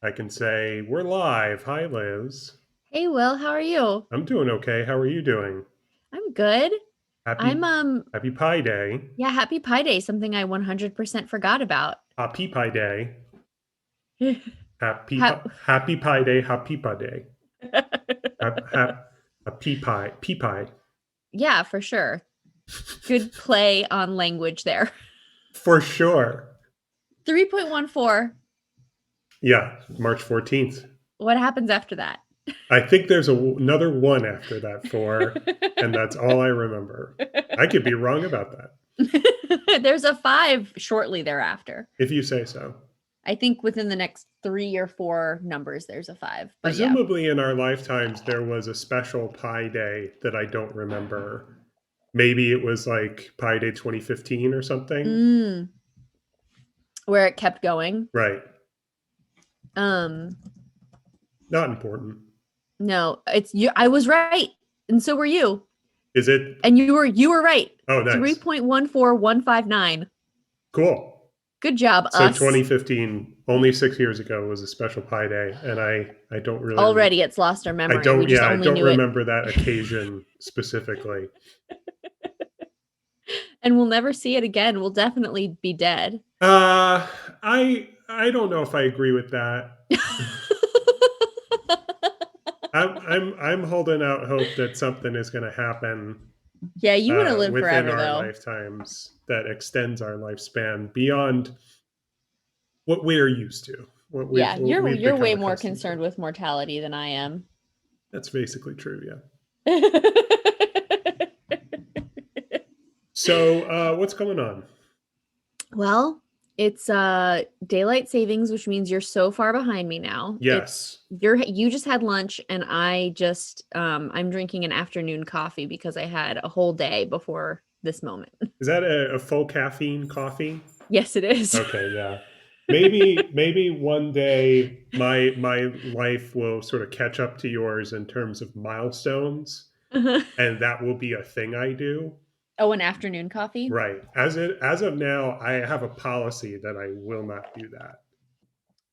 I can say, we're live. Hi, Liz. Hey Will, how are you? I'm doing okay. How are you doing? I'm good. I'm Happy Happy Pie Day. yeah, happy Pi Day, something I 100% forgot about. Happy Pie Day. Ha- Happy Pie Day. Happy Pie Day. Happy Pie. Pea Pie. yeah, for sure. Good play on language there. For sure. 3.14. Yeah, March 14th. What happens after that? I think there's another one after that four, and that's all I remember. I could be wrong about that, There's a 5 shortly thereafter. if you say so. I think within the next 3 or 4 numbers there's a 5. But yeah. Presumably in our lifetimes, there was a special Pi Day that I don't remember. Maybe it was like Pi Day 2015 or something. Mm, where it kept going. Right. Um Not important. no, it's you I was right. And so were you. Is it? And you were right. Oh, nice. 3.14159. Cool. Good job, So us. 2015, only 6 years ago, was a special Pi Day, and I don't really, Already it's lost our I memory. We don't, just yeah, I only don't knew it. remember that occasion specifically. And we'll never see it again. We'll definitely be dead. Uh, I don't know if I agree with that. I'm holding out hope that something is going to happen Yeah, you want to live within forever our though. lifetimes that extends our lifespan beyond what we're used to, Yeah, what you're we've you're become way more accustomed to. concerned with mortality than I am. That's basically true, yeah. So, what's going on? Well, it's daylight savings, which means you're so far behind me now. It's Yes. you just had lunch and I just I'm drinking an afternoon coffee because I had a whole day before this moment. Is that a full caffeine coffee? Yes, it is. Okay, yeah. Maybe one day my life will sort of catch up to yours in terms of milestones, and that will be a thing I do. Oh, an afternoon coffee? Right. As of now, I have a policy that I will not do that.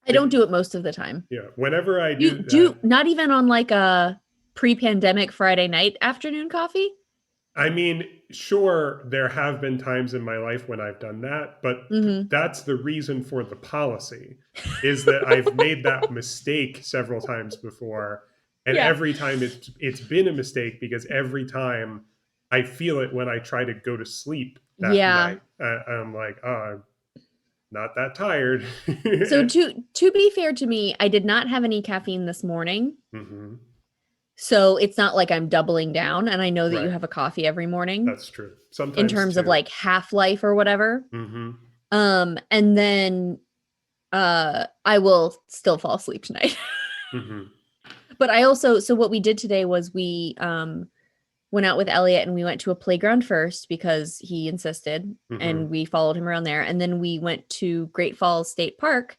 I If don't do it most of the time. yeah, whenever I You do do that, not even on like a pre-pandemic Friday night afternoon coffee? I mean, sure, there have been times in my life when I've done that, but Mhm. that's the reason for the policy is that I've made that mistake several times before, and Yeah. every time it's been a mistake because every time I feel it when I try to go to sleep that Yeah. night. I'm like, oh, I'm not that tired. So to be fair to me, I did not have any caffeine this morning. hmm So it's not like I'm doubling down and I know that you Right, have a coffee every morning that's true. in Sometimes terms of too. like half-life or whatever. hmm And then I will still fall asleep tonight. hmm But I also so what we did today was we went out with Elliot and we went to a playground first because he insisted and hmm we followed him around there. And then we went to Great Falls State Park,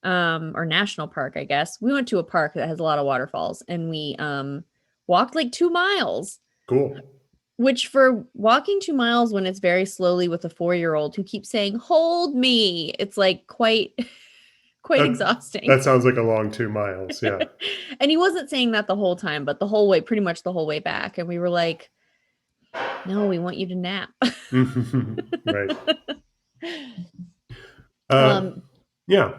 or National Park, I guess. We went to a park that has a lot of waterfalls and we walked like 2 miles, Cool. which for walking 2 miles when it's very slowly with a 4-year-old who keeps saying, hold me, it's like quite quite That exhausting. that sounds like a long 2 miles. Yeah. And he wasn't saying that the whole time, but the whole way, pretty much the whole way back. And we were like, no, we want you to nap. Right. Uh, um, yeah.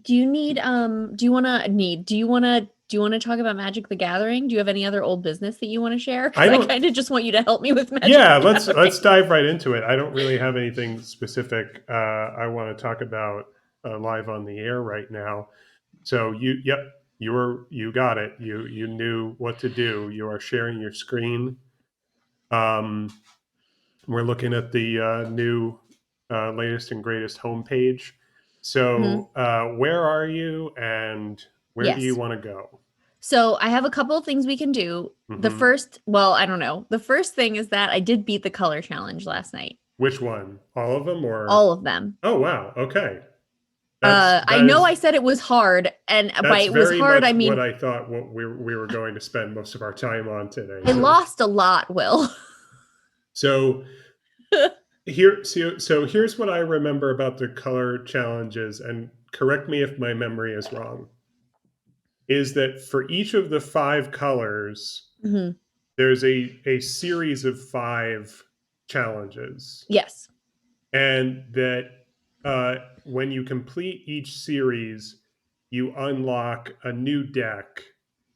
do you need do you wanna talk about Magic the Gathering? Do you have any other old business that you want to share? Because I I don't. kind of just want you to help me with Magic Yeah. the Let's Gathering. dive right into it. I don't really have anything specific I want to talk about live on the air right now. So yep, you got it. You knew what to do. You are sharing your screen. Um, we're looking at the new latest and greatest homepage. Mhm. So where are you, and where do you Yes. want to go? So I have a couple of things we can do. The hmm first, well, I don't know. The first thing is that I did beat the color challenge last night. Which one? All of them, or? All of them. Oh wow. Okay. That's I that know is I said it was hard, and by that's it was very hard, I much what mean I thought what we were going to spend most of our time on today. I So lost a lot, Will. so here's what I remember about the color challenges, and correct me if my memory is wrong. is that for each of the 5 colors, Hmm. there's a series of 5 challenges, Yes. and that when you complete each series, you unlock a new deck.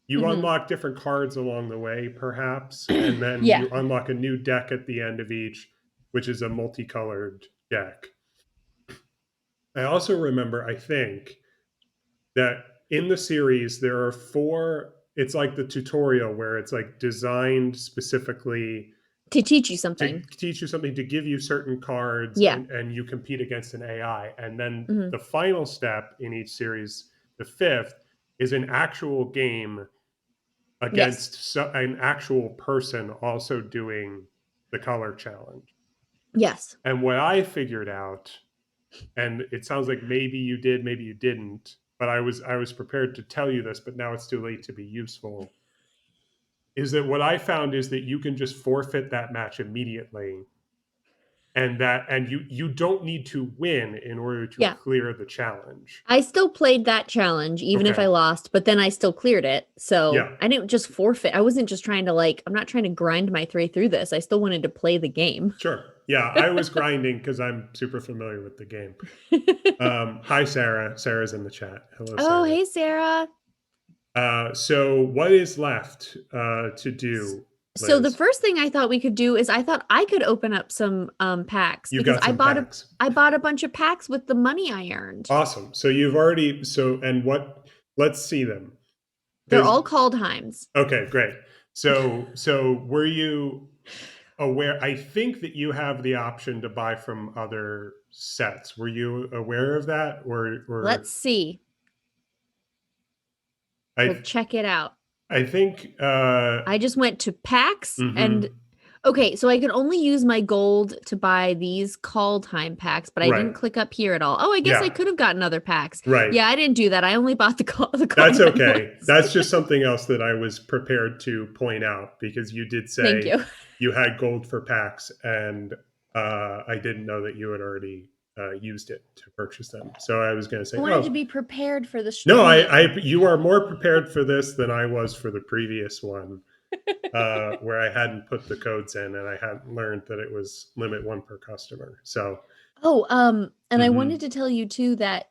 You Hmm. unlock different cards along the way, perhaps, and then Yeah. you unlock a new deck at the end of each, which is a multicolored deck. I also remember, I think, that in the series there are 4. It's like the tutorial where it's like designed specifically To teach you to something. teach you something, to give you certain cards, Yeah. and you compete against an AI. And then Hmm. the final step in each series, the 5th, is an actual game Yes. against an actual person also doing the color challenge. Yes. And what I figured out, and it sounds like maybe you did, maybe you didn't, but I was prepared to tell you this, but now it's too late to be useful, is that what I found is that you can just forfeit that match immediately, and you don't need to win in order to Yeah. clear the challenge. I still played that challenge even if I Okay. lost, but then I still cleared it. So Yeah. I didn't just forfeit. I wasn't just trying to I'm not trying to grind my way through this. I still wanted to play the game. Sure. Yeah, I was grinding because I'm super familiar with the game. Hi, Sarah. Sarah's in the chat. Hello, Oh, Sarah. hey, Sarah. So what is left to S- do, So the Liz? first thing I thought we could do is I thought I could open up some packs You've because got some packs. I bought a bunch of packs with the money I earned. Awesome. So you've already, and what? Let's see them. They're Does all called Heims. Okay, great. So were you aware? I think that you have the option to buy from other sets. Were you aware of that, or Let's see. We'll I check it out. I think I just went to packs and mhm, okay, so I could only use my gold to buy these call time packs, but I right. didn't click up here at all. Oh, I guess I Yeah, could have gotten other packs. right. Yeah, I didn't do that. I only bought the call That's time okay. ones. That's just something else that I was prepared to point out, because you did Thank say you. you had gold for packs, and I didn't know that you had already used it to purchase them. So I was going to I say, wanted to oh be prepared for the no, stream. you are more prepared for this than I was for the previous one, where I hadn't put the codes in and I hadn't learned that it was limit 1 per customer. So, Oh, and I wanted mhm, to tell you too that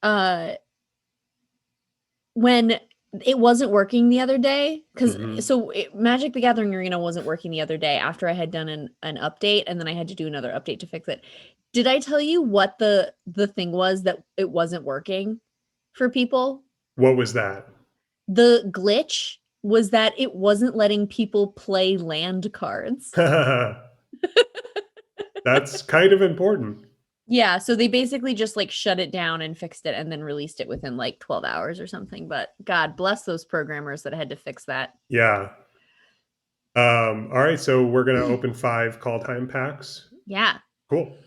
uh when it wasn't working the other day because mhm. Magic the Gathering Arena wasn't working the other day after I had done an update and then I had to do another update to fix it. Did I tell you what the thing was that it wasn't working for people? What was that? The glitch was that it wasn't letting people play land cards. That's kind of important. Yeah, so they basically just shut it down and fixed it and then released it within 12 hours or something. But God bless those programmers that had to fix that. Yeah. All right, so we're gonna open 5 call time packs. Yeah. Cool.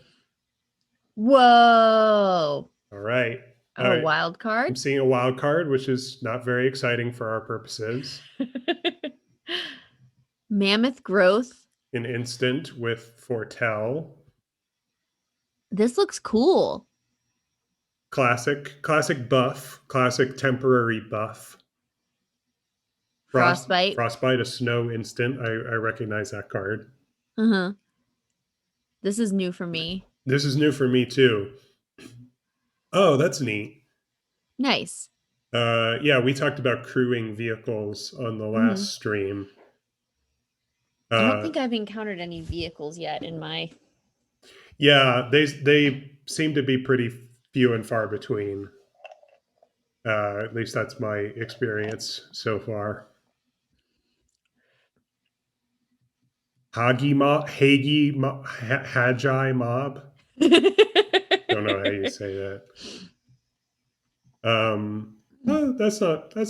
Whoa. All right. All Oh, right. wild I'm card? seeing a wild card, which is not very exciting for our purposes. Mammoth growth. An instant with Fortell. This looks cool. Classic buff, classic temporary buff. Frostbite. Frostbite, a snow instant. I recognize that card. Uh-huh. This is new for me. This is new for me too. Oh, that's neat. Nice. Yeah, we talked about crewing vehicles on the Hmm. last stream. I don't Uh, think I've encountered any vehicles yet in my. yeah, they seem to be pretty few and far between. At least that's my experience so far. Hagi Mob. Don't know how you say that. Oh, that's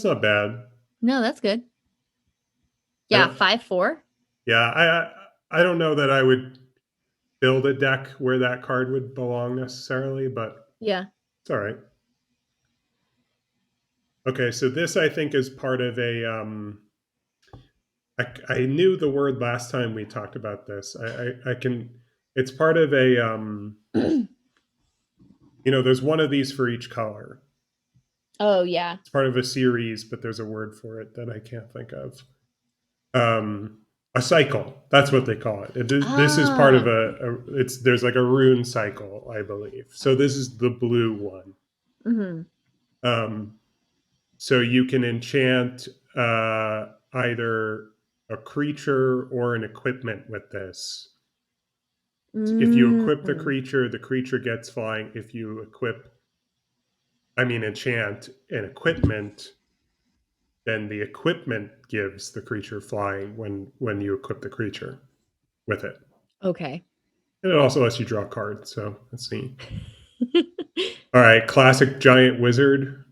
not bad. No, that's good. I Yeah, don't. 5/4. Yeah, I don't know that I would build a deck where that card would belong necessarily, but Yeah. it's all right. Okay, so this I think is part of a. I knew the word last time we talked about this. I can. It's part of a. There's one of these for each color. Oh yeah. It's part of a series, but there's a word for it that I can't think of. A cycle. That's what they call it. This is part of Ah. it's there's like a rune cycle, I believe. So this is the blue one. Mhm. Um, so you can enchant either a creature or an equipment with this. If you equip Mm. the creature gets flying. If you enchant an equipment, then the equipment gives the creature flying when you equip the creature with it. Okay. And it also lets you draw cards. So let's see. All right, classic giant wizard.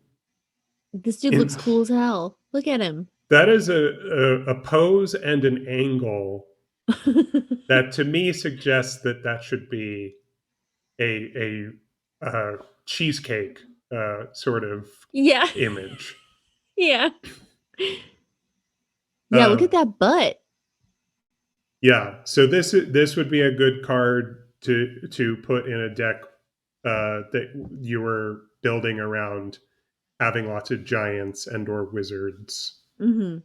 This dude In, looks cool as hell. Look at him. that is a pose and an angle that to me suggests that that should be a cheesecake sort of Yeah. image. Yeah. Yeah, look at Um, that butt. yeah, so this would be a good card to put in a deck that you were building around having lots of giants and or wizards, Mhm.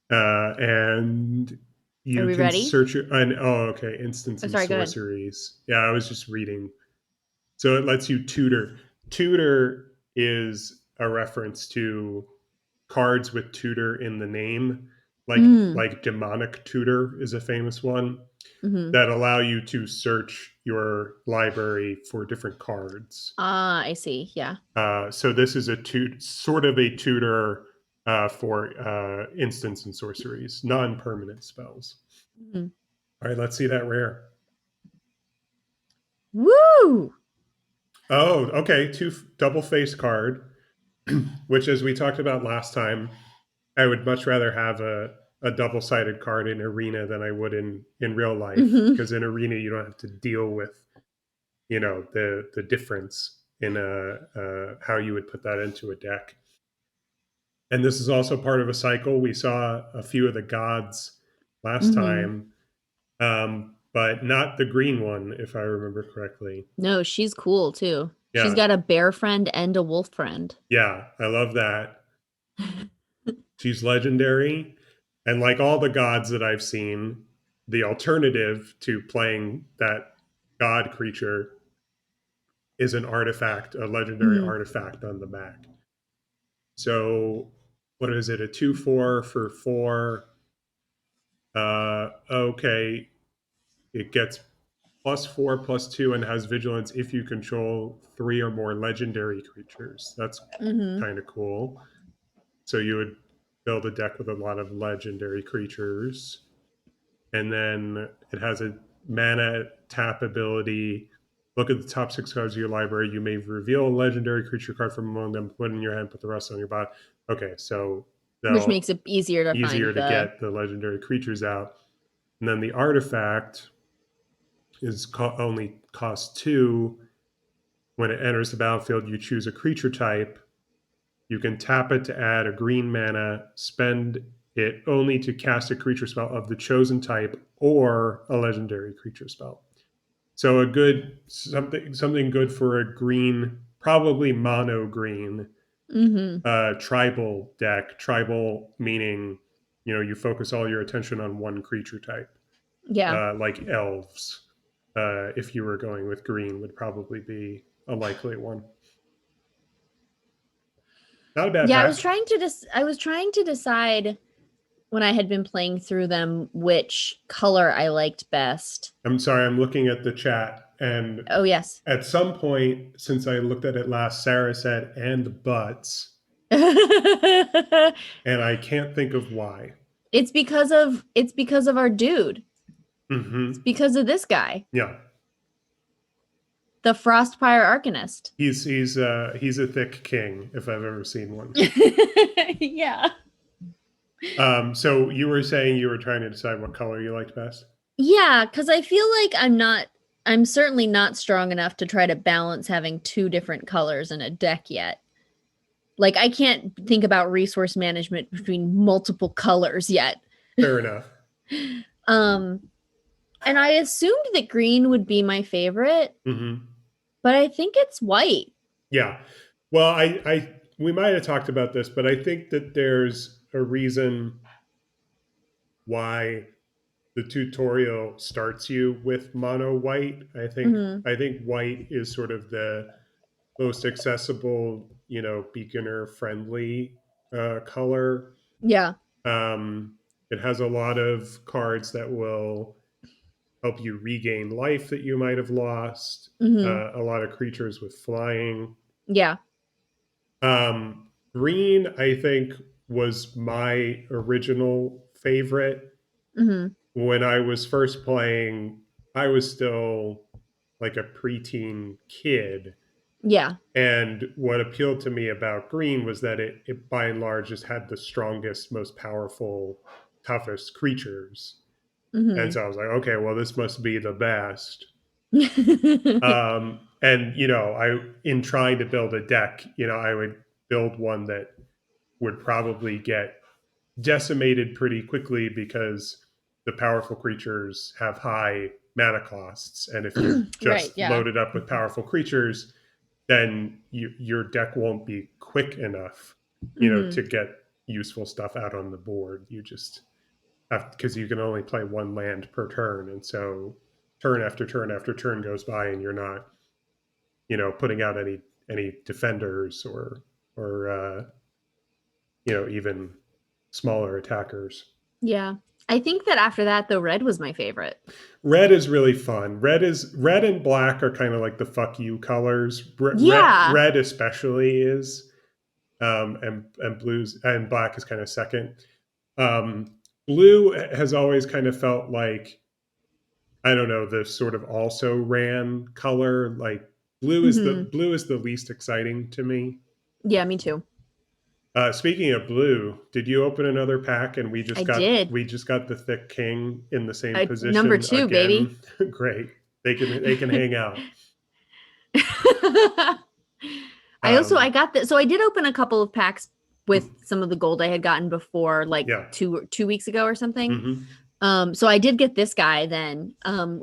and Are you we can ready? search your. And oh, okay, instants Oh, and sorry, go ahead. sorceries. Yeah, I was just reading. So it lets you tutor. Tutor is a reference to cards with tutor in the name, Mm. like demonic tutor is a famous one Mhm. that allow you to search your library for different cards. Ah, I see. Yeah. So this is sort of a tutor for instants and sorceries, non-permanent spells. Mhm. All right, let's see that rare. Woo! Oh, okay, double face card, which, as we talked about last time, I would much rather have a double sided card in Arena than I would in real life, Mhm. because in Arena you don't have to deal with the difference in how you would put that into a deck. And this is also part of a cycle. We saw a few of the gods last Mhm. time, but not the green one, if I remember correctly. No, she's cool too. She's Yeah, got a bear friend and a wolf friend. yeah, I love that. She's legendary. And like all the gods that I've seen, the alternative to playing that god creature is an artifact, a legendary Mhm. artifact on the back. So, what is it? A 2/4 for 4. Okay. It gets +4/+2 and has vigilance if you control 3 or more legendary creatures. That's Mhm. kind of cool. So, you would build a deck with a lot of legendary creatures. And then it has a mana tap ability. Look at the top 6 cards of your library. You may reveal a legendary creature card from among them, put it in your hand, put the rest on your bot. Okay, so Which they'll makes it easier to find easier to the get the legendary creatures out. And then the artifact only costs 2. When it enters the battlefield, you choose a creature type. You can tap it to add a green mana, spend it only to cast a creature spell of the chosen type or a legendary creature spell. So a good something good for a green, probably mono green Mhm. tribal deck. Tribal meaning, you focus all your attention on one creature type, Yeah. like elves. If you were going with green, would probably be a likely one. Not a bad Yeah, pack. I was trying to decide when I had been playing through them which color I liked best. I'm sorry, I'm looking at the chat, and Oh, yes. at some point since I looked at it last, Sarah said "and butts," and I can't think of why. It's because of our dude. It's Mm-hmm. because of this guy, Yeah, the Frostfire Arcanist. he's a thick king if I've ever seen one. Yeah. So you were saying you were trying to decide what color you liked best. Yeah, because I feel like I'm certainly not strong enough to try to balance having two different colors in a deck yet. Like I can't think about resource management between multiple colors yet. Fair enough. Um, and I assumed that green would be my favorite, Mm-hmm. but I think it's white. Yeah. Well, I we might have talked about this, but I think that there's a reason why the tutorial starts you with mono white. Hmm. I think white is sort of the most accessible, beginner friendly color. Yeah. It has a lot of cards that will help you regain life that you might have lost. Hmm. A lot of creatures with flying. Yeah. Green, I think, was my original favorite. Hmm. When I was first playing, I was still like a preteen kid. Yeah. And what appealed to me about green was that it by and large just had the strongest, most powerful, toughest creatures. And Hmm. so I was like, okay, well, this must be the best. And I in trying to build a deck, I would build one that would probably get decimated pretty quickly because the powerful creatures have high mana costs, and if you're Right. just Yeah. loaded up with powerful creatures, then your deck won't be quick enough, Hmm. to get useful stuff out on the board. You just have, because you can only play one land per turn, and so turn after turn after turn goes by, and you're not, putting out any defenders or even smaller attackers. Yeah. I think that after that, though, red was my favorite. Red is really fun. Red and black are kind of like the fuck you colors. Yeah. Red especially is, and blues and black is kind of second. Um, Blue has always kind of felt like, I don't know, the sort of also ran color. Like Hmm. blue is the least exciting to me. Yeah, me too. Speaking of blue, did you open another pack and I did. we just got the thick king in the same Number position two, baby. again? Great. They can hang out. I Um, got this. So I did open a couple of packs with some of the gold I had gotten before, like yeah. 2 weeks ago or something. Hmm. So I did get this guy then,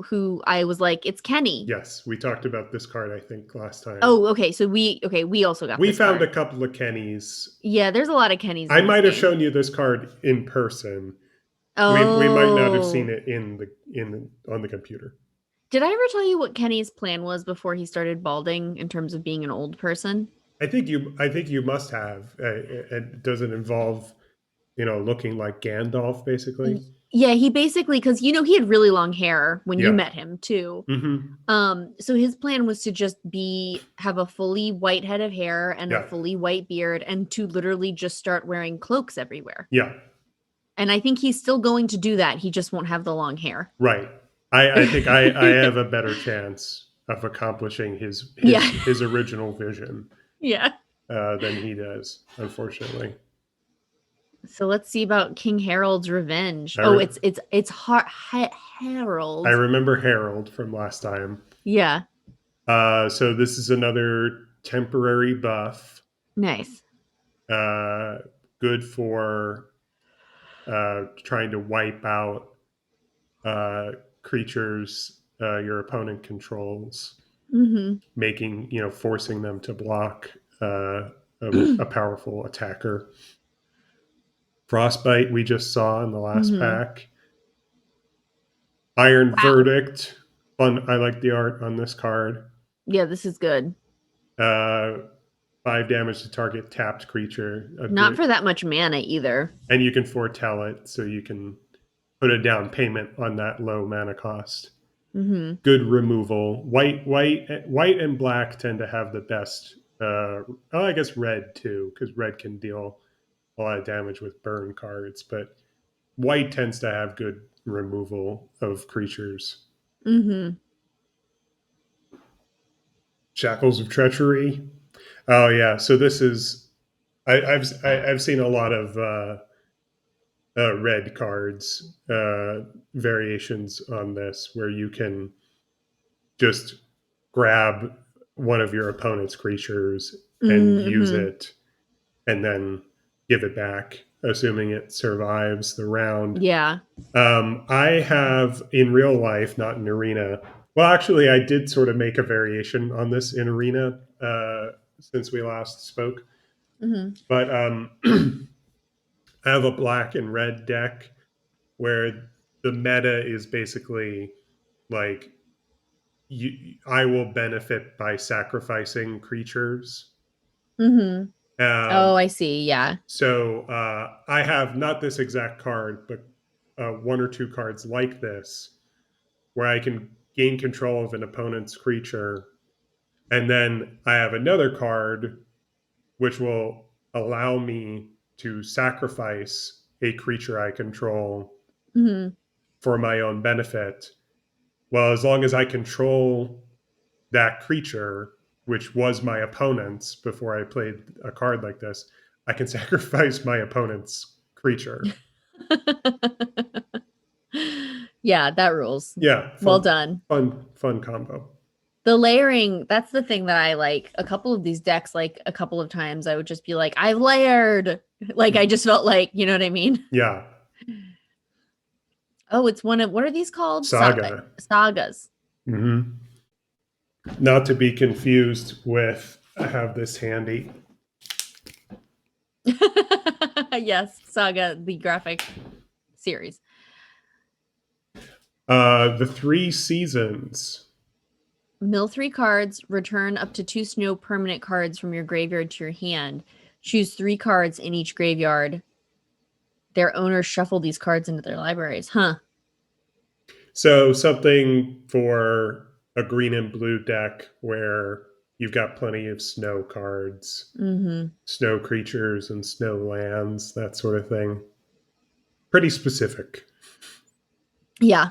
who I was like, it's Kenny. Yes, we talked about this card, I think, last time. Oh, okay. So we also got We this found a card. couple of Kennys. Yeah, there's a lot of Kennys I in this might have game. shown you this card in person. We might not have seen Oh, it on the computer. did I ever tell you what Kenny's plan was before he started balding in terms of being an old person? I think you must have. It doesn't involve, looking like Gandalf, basically. Yeah, he basically, because he had really long hair when you Yeah. met him too. Hmm. So his plan was to just have a fully white head of hair and a Yeah. fully white beard and to literally just start wearing cloaks everywhere. Yeah. And I think he's still going to do that. He just won't have the long hair. Right. I think I have a better chance of accomplishing Yeah. his original vision Yeah. than he does, unfortunately. So let's see about King Harold's revenge. I Oh, re- it's I Harold. remember Harold from last time. Yeah. So this is another temporary buff. Nice. Uh, Good for trying to wipe out creatures your opponent controls, Hmm. making, forcing them to block a powerful attacker. Frostbite we just saw in the last Hmm. pack. Iron Wow. Verdict, fun. I like the art on this card. Yeah, this is good. uh 5 damage to target tapped creature, a Not good. for that much mana either. And you can foretell it, so you can put a down payment on that low mana cost. Hmm. Good removal. White and black tend to have the best. I guess red too, because red can deal a lot of damage with burn cards, but white tends to have good removal of creatures. Hmm. Shackles of Treachery. Oh yeah, so this is I've seen a lot of red cards variations on this where you can just grab one of your opponent's creatures and use Hmm. it, and then give it back, assuming it survives the round. Yeah. I have in real life, not in arena. Well, actually, I did sort of make a variation on this in arena since we last spoke. Mhm. But I have a black and red deck where the meta is basically like I will benefit by sacrificing creatures. Mhm. Oh, Um, I see. Yeah. so I have not this exact card, but one or two cards like this, where I can gain control of an opponent's creature, and then I have another card which will allow me to sacrifice a creature I control Mhm. for my own benefit. Well, as long as I control that creature, which was my opponent's before I played a card like this, I can sacrifice my opponent's creature. Yeah, that rules. Yeah, Well fun, done. fun combo. The layering, that's the thing that I like. A couple of these decks, like a couple of times, I would just be like, I layered. Like I just felt like, you know what I mean? Yeah, Oh, it's one of what are these called? Saga. Sagas. Mm-hmm. Not to be confused with, I have this handy. Yes, Saga, the graphic series. The Three Seasons. Mill 3 cards, return up to 2 snow permanent cards from your graveyard to your hand. Choose 3 cards in each graveyard. Their owners shuffle these cards into their libraries. Huh. So something for a green and blue deck where you've got plenty of snow cards, Mm-hmm. snow creatures, and snow lands, that sort of thing. Pretty specific. Yeah.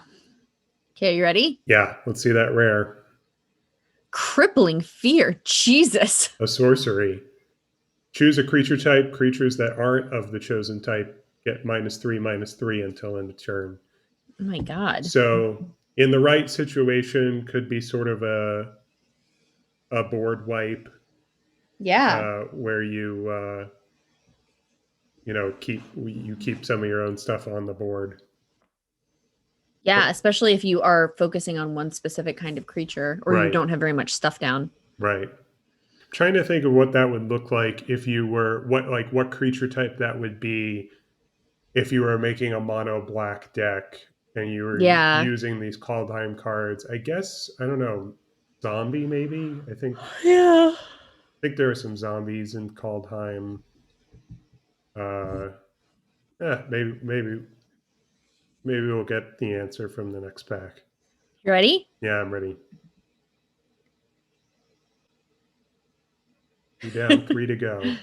Okay, you ready? Yeah, let's see that rare. Crippling fear. Jesus. A sorcery. Choose a creature type. Creatures that aren't of the chosen type get -3/-3 until end of turn. Oh my God. So in the right situation, could be sort of a board wipe Yeah. where you keep some of your own stuff on the board. Yeah, especially if you are focusing on one specific kind of creature or you Right, don't have very much stuff down. right. Trying to think of what that would look like if you were what creature type that would be if you were making a mono black deck and you were Yeah. using these Kaldheim cards. I guess I don't know, zombie maybe. Yeah. I think there are some zombies in Kaldheim. Uh, maybe we'll get the answer from the next pack. You ready? Yeah, I'm ready. Two down, three to go. All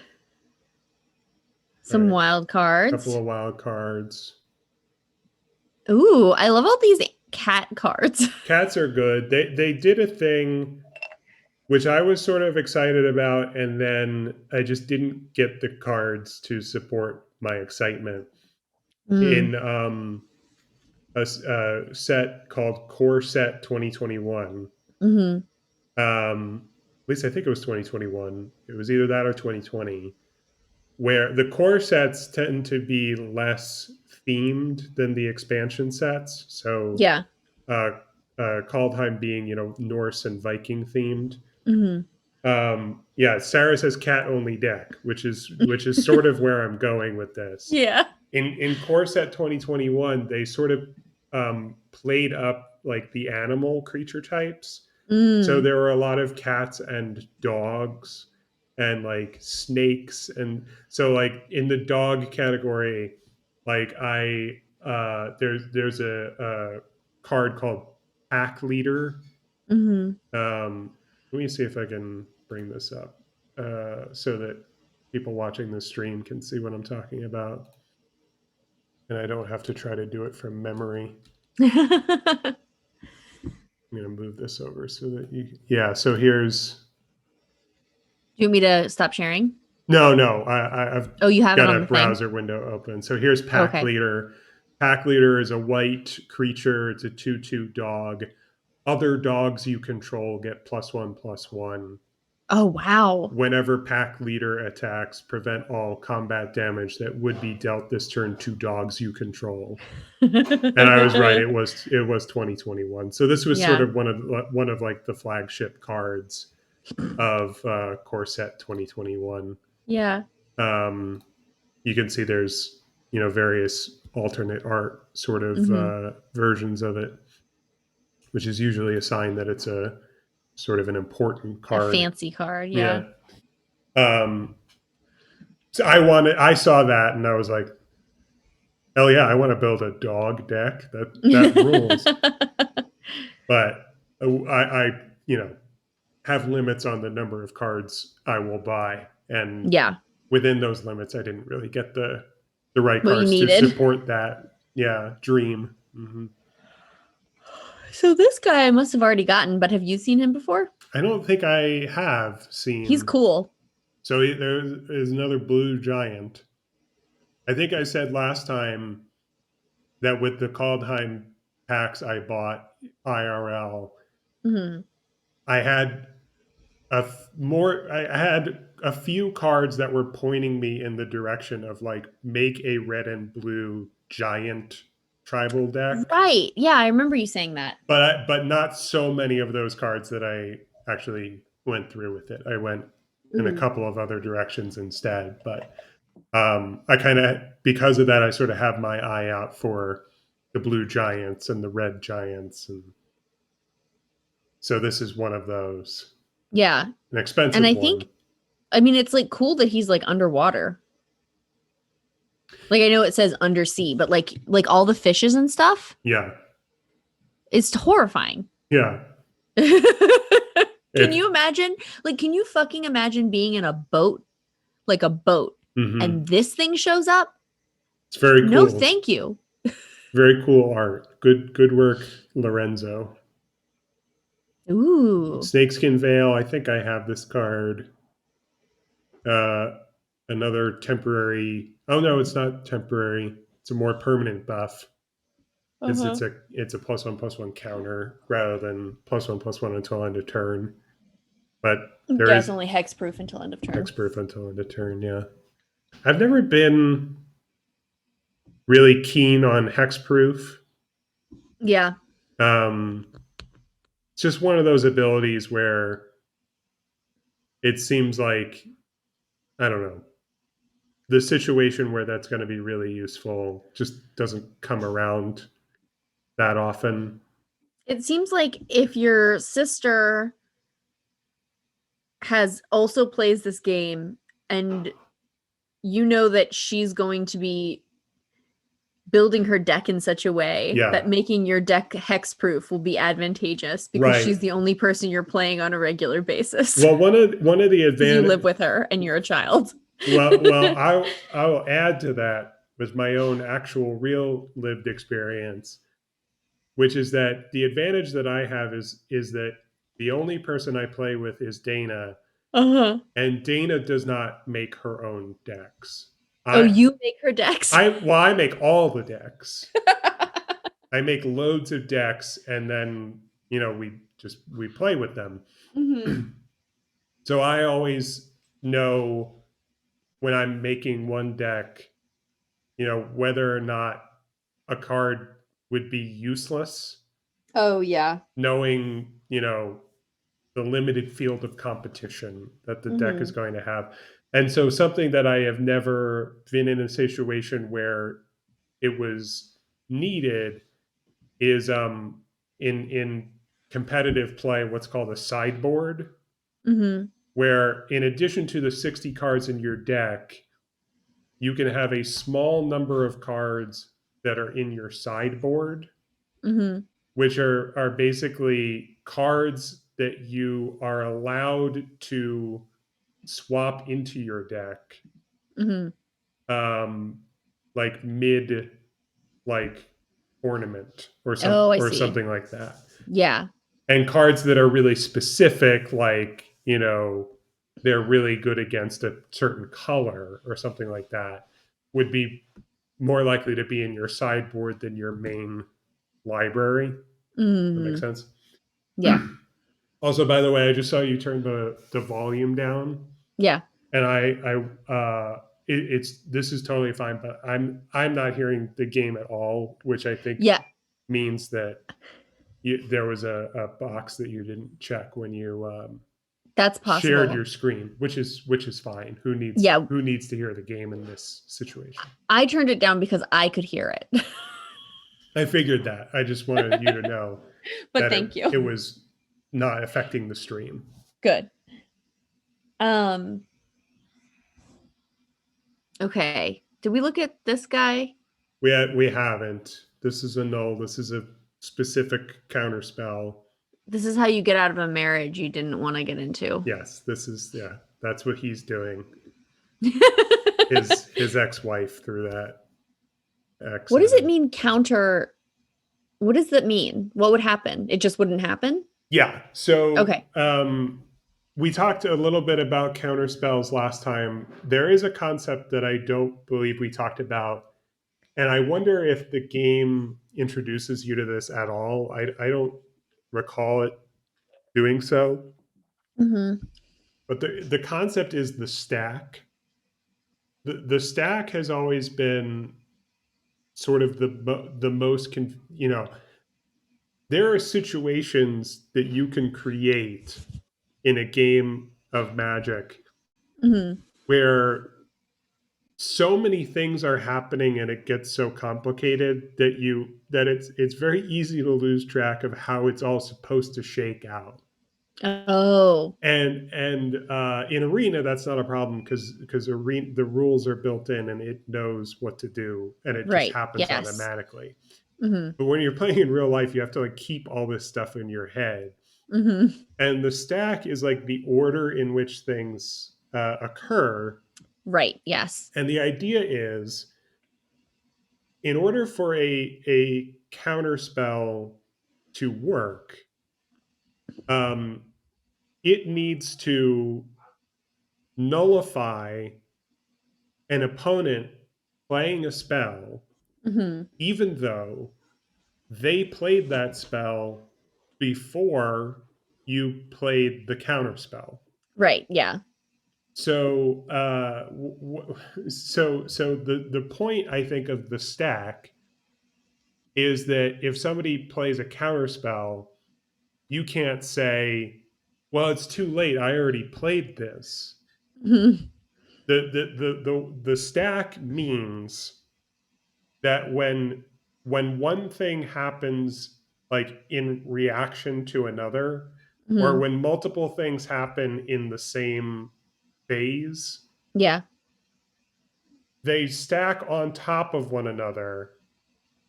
Some right, wild couple cards. of wild cards. Ooh, I love all these cat cards. Cats are good. They did a thing which I was sort of excited about, and then I just didn't get the cards to support my excitement Mm, in a set called Core Set 2021. hmm At least I think it was 2021. It was either that or 2020, where the core sets tend to be less themed than the expansion sets. So, Yeah. uh, Kaldheim being Norse and Viking themed. hmm Yeah, Sarah says cat only deck, which is sort of where I'm going with this. Yeah. In Core Set 2021, they sort of played up like the animal creature types. So Mm, there were a lot of cats and dogs and like snakes, and so like in the dog category, like there's a card called Pack Leader. hmm Let me see if I can bring this up so that people watching the stream can see what I'm talking about, and I don't have to try to do it from memory. I'm going to move this over so that yeah. So here's Do you want me to stop sharing? no. I've Oh, you have it got on a the thing? browser window open. So here's Pack Okay. Leader. Pack Leader is a white creature. It's a 2/2 dog. Other dogs you control get +1/+1. Oh, wow. Whenever Pack Leader attacks, prevent all combat damage that would be dealt this turn to dogs you control. And I was right; it was 2021. So this was sort Yeah. of one of like the flagship cards of Core Set 2021. Yeah. Um, you can see there's various alternate art sort of Hmm. versions of it, which is usually a sign that it's a sort of an important A card. fancy card, yeah. Yeah. Um, so I saw that and I was like, hell yeah, I want to build a dog deck. That rules. But I have limits on the number of cards I will buy, and Yeah, within those limits, I didn't really get the right what you cards to needed. support that. Yeah, dream. So this guy I must have already gotten, but have you seen him before? I don't think I have He's seen. cool. So there is another blue giant. I think I said last time that with the Kaldheim packs I bought IRL, Hmm. I had I had a few cards that were pointing me in the direction of like make a red and blue giant tribal deck, Right. Yeah, I remember you saying that. but not so many of those cards that I actually went through with it. I went in a Hmm. couple of other directions instead, but I kind of because of that I sort of have my eye out for the blue giants and the red giants, and so this is one of those, Yeah. an And expensive I one. think, I mean, it's like cool that he's like underwater. Like I know it says undersea, but like all the fishes and stuff, Yeah, it's horrifying. yeah. Can you If imagine? Like, can you fucking imagine being in a boat, like a boat, and mm-hmm. this thing shows up? It's very No, cool. thank you. Very cool art. Good work, Lorenzo. Ooh. Snakeskin Veil. I think I have this card. Uh, Another temporary. Oh no, it's not temporary. It's a more permanent buff because Uh-huh. it's a +1/+1 counter rather than +1/+1 until end of turn. But there Yeah, it's is only hexproof until end of turn. hexproof until end of turn. Yeah, I've never been really keen on hexproof. Yeah. Um, it's just one of those abilities where it seems like I don't know, the situation where that's going to be really useful just doesn't come around that often. It seems like if your sister has also plays this game and you know that she's going to be building her deck in such a way Yeah, that making your deck hexproof will be advantageous because right. she's the only person you're playing on a regular basis Well, one of the because you live advantage. with her and you're a child. Well, I will add to that with my own actual real lived experience, which is that the advantage that I have is that the only person I play with is Dana, Uh-huh. and Dana does not make her own decks. Oh, I you make her decks? I make all the decks. I make loads of decks, and then we play with them. Hmm. So I always know when I'm making one deck, whether or not a card would be useless, Oh, yeah. knowing the limited field of competition that the deck is Hmm. going to have. And so something that I have never been in a situation where it was needed is in competitive play what's called a sideboard, Hmm. where in addition to the 60 cards in your deck, you can have a small number of cards that are in your sideboard, Hmm. which are basically cards that you are allowed to swap into your deck, Hmm. um, like mid like ornament Oh, I or see. something like that. Yeah. And cards that are really specific, like they're really good against a certain color or something like that, would be more likely to be in your sideboard than your main library. That makes Hmm. sense. Yeah. Also, by the way, I just saw you turn the volume down, Yeah. and it's this is totally fine, but I'm not hearing the game at all, which I think Yeah. means that there was a box that you didn't check when you That's shared possible. your screen, which is fine. Yeah, who needs to hear the game in this situation? I turned it down because I could hear it. I figured that. I just wanted you to know But that thank it you. was not affecting the stream. Good. Um, okay. Did we look at this guy? We haven't. This is a null. This is a specific counterspell. This is how you get out of a marriage you didn't want to get into. Yes, this is, yeah. That's what he's doing. His ex-wife through that What does it accident. mean counter? What does that mean? What would happen? It just wouldn't happen? Yeah. So Okay. we talked a little bit about counterspells last time. There is a concept that I don't believe we talked about, and I wonder if the game introduces you to this at all. I don't recall it doing so, Mm-hmm. but the concept is the stack. The stack has always been sort of the most there are situations that you can create in a game of Magic Mm-hmm. where so many things are happening and it gets so complicated that it's very easy to lose track of how it's all supposed to shake out. Oh, And in Arena, that's not a problem because Arena, the rules are built in and it knows what to do and it just right. happens Yes. automatically. Mm-hmm. But when you're playing in real life, you have to like keep all this stuff in your head. Mm-hmm. And the stack is like the order in which things occur. Right. Yes. And the idea is, in order for a counter spell to work, um, it needs to nullify an opponent playing a spell, Mm-hmm. even though they played that spell before you played the counter spell. Right. Yeah. So, so the point I think of the stack is that if somebody plays a counter spell, you can't say, "Well, it's too late. I already played this." Mm-hmm. The stack means that when one thing happens like in reaction to another, or Mm-hmm. when multiple things happen in the same phase, Yeah. they stack on top of one another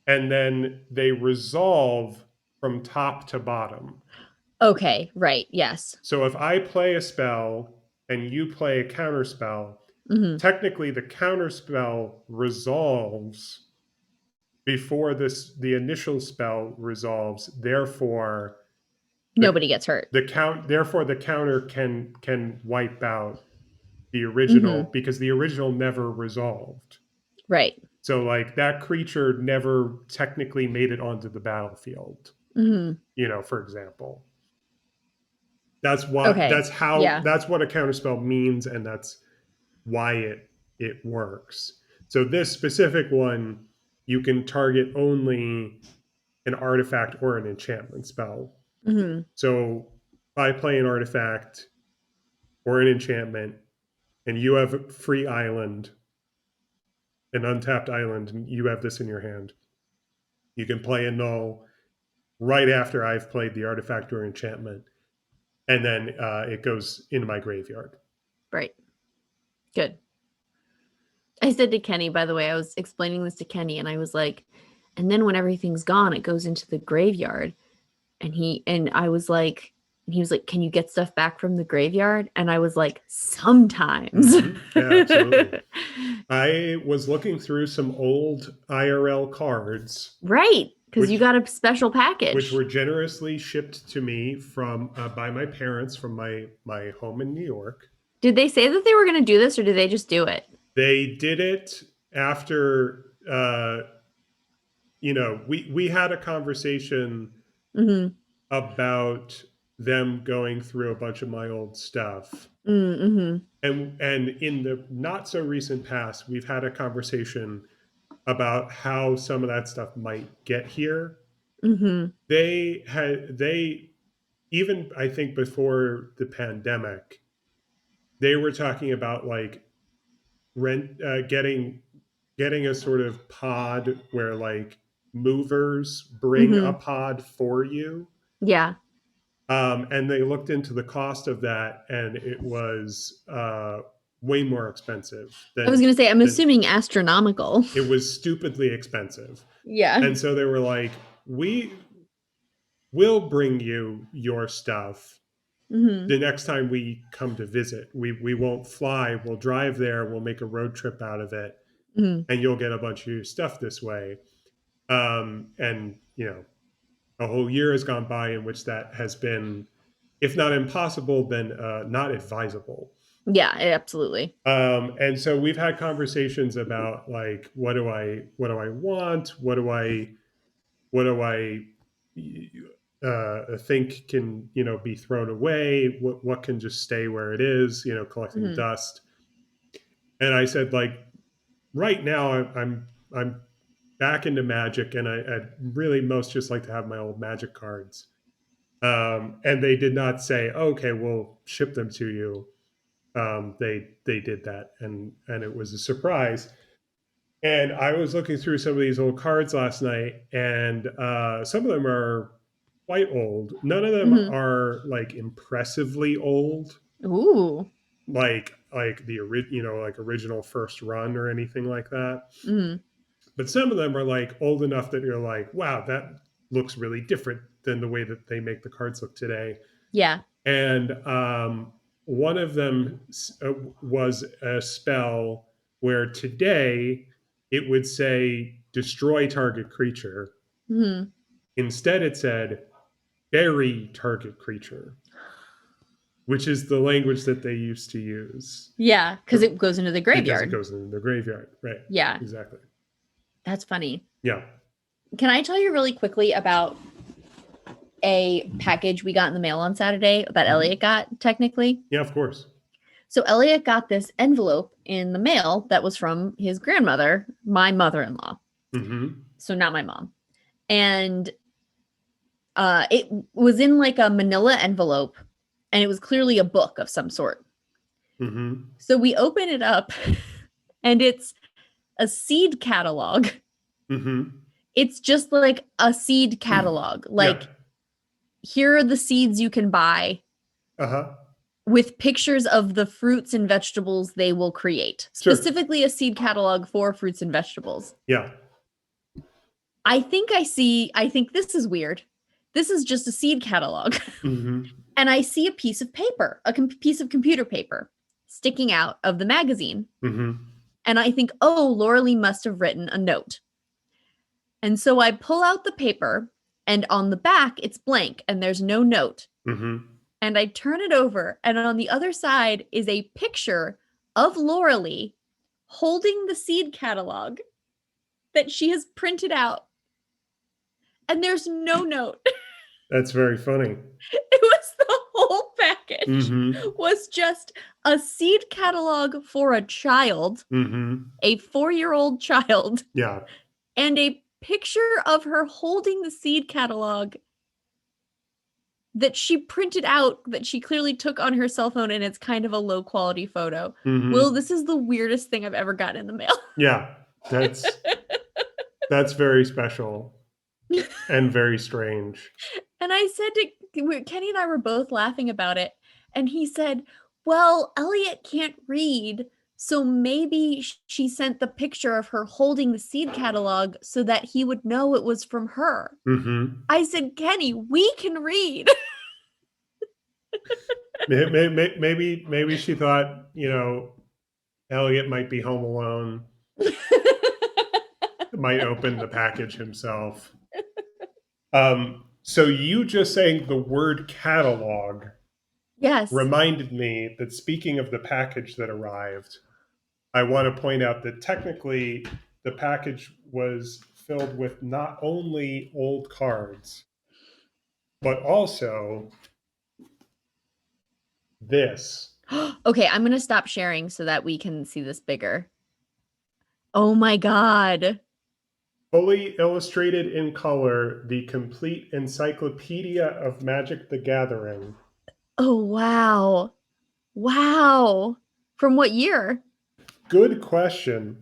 and then they resolve from top to bottom. Okay. Right. Yes. So if I play a spell and you play a counter spell, Mm-hmm. technically the counter spell resolves before the initial spell resolves. Therefore, the Nobody gets hurt. the counter can wipe out the Mm-hmm. original because the original never resolved. Right. So like that creature never technically made it onto the battlefield, Mm-hmm. for example. That's why Okay. Yeah. that's what a counterspell means, and that's why it works. So this specific one, you can target only an artifact or an enchantment spell. Mm-hmm. So if I play an artifact or an enchantment, and you have a free island, an untapped island, and you have this in your hand, you can play a null right after I've played the artifact or enchantment, and then it goes into my graveyard. Right. Good. I said to Kenny, by the way, I was explaining this to Kenny, and I was like, and then when everything's gone, it goes into the graveyard. And I was like, he was like, can you get stuff back from the graveyard? And I was like, sometimes. Yeah, absolutely. I was looking through some old IRL cards, Right. Because you which got a special which package. were generously shipped to me from by my parents from my home in New York. Did they say that they were going to do this or did they just do it? They did it after we had a conversation Mm-hmm. about them going through a bunch of my old stuff. Mm-hmm. And in the not so recent past, we've had a conversation about how some of that stuff might get here. Mm-hmm. They even I think before the pandemic, they were talking about like rent getting a sort of pod where like movers bring a Mm-hmm. pod for you. Yeah. And they looked into the cost of that, and it was way more expensive I was than gonna say, I'm than assuming astronomical. it was stupidly expensive. Yeah. And so they were like, "We will bring you your stuff Mm-hmm. the next time we come to visit. We won't fly. We'll drive there. We'll make a road trip out of it, Mm-hmm. and you'll get a bunch of your stuff this way." And a whole year has gone by in which that has been, if not impossible, then not advisable. Yeah, absolutely. And so we've had conversations about like, what do I want? What do I think can be thrown away? What can just stay where it is? Collecting Mm-hmm. dust. And I said, like, right now I'm back into Magic, and I'd really most just like to have my old Magic cards. And they did not say, "Okay, we'll ship them to you." They did that, and it was a surprise. And I was looking through some of these old cards last night, and some of them are quite old. None of them Mm-hmm. are like impressively old, Ooh. like the like original first run or anything like that. Mm-hmm. But some of them are like old enough that you're like, wow, that looks really different than the way that they make the cards look today. Yeah. And one of them was a spell where today it would say destroy target creature. Mm-hmm. Instead, it said bury target creature, which is the language that they used to use Yeah, because it goes into the because it graveyard. goes in the graveyard. Right. Yeah, Exactly. that's funny. Yeah. Can I tell you really quickly about a package we got in the mail on Saturday that Mhm. Elliot got, technically? Yeah, of course. So Elliot got this envelope in the mail that was from his grandmother, my mother-in-law. Mm-hmm. So not my mom. And it was in like a manila envelope, and it was clearly a book of some sort. Mm-hmm. So we open it up and it's a seed catalog. Mm-hmm. It's just like a seed catalog. Yeah. Like, here are the seeds you can buy Uh-huh. with pictures of the fruits and vegetables they will create. Sure. Specifically, a seed catalog for fruits and vegetables. Yeah. I think this is weird. This is just a seed catalog. Mm-hmm. And I see a piece of paper, piece of computer paper sticking out of the magazine. Mm-hmm. And I think, oh, Laura Lee must have written a note. And so I pull out the paper, and on the back, it's blank and there's no note. Mm-hmm. And I turn it over, and on the other side is a picture of Laura Lee holding the seed catalog that she has printed out. And there's no note. That's very funny. It was the whole package Mm-hmm. was just a seed catalog for a child, Mm-hmm. a 4-year-old child, Yeah. and a picture of her holding the seed catalog that she printed out, that she clearly took on her cell phone, and it's kind of a low quality photo. Will, Mm-hmm. this is the weirdest thing I've ever gotten in the mail. Yeah. That's very special and very strange. And I said to Kenny and I were both laughing about it. And he said, well, Elliot can't read. So maybe she sent the picture of her holding the seed catalog so that he would know it was from her. Mm-hmm. I said, Kenny, we can read. Maybe she thought, Elliot might be home alone, might open the package himself. So you just saying the word catalog Yes. reminded me that, speaking of the package that arrived, I want to point out that technically the package was filled with not only old cards, but also this. Okay, I'm going to stop sharing so that we can see this bigger. Oh my God. Fully illustrated in color, the complete encyclopedia of Magic the Gathering. Oh, wow. Wow. From what year? Good question.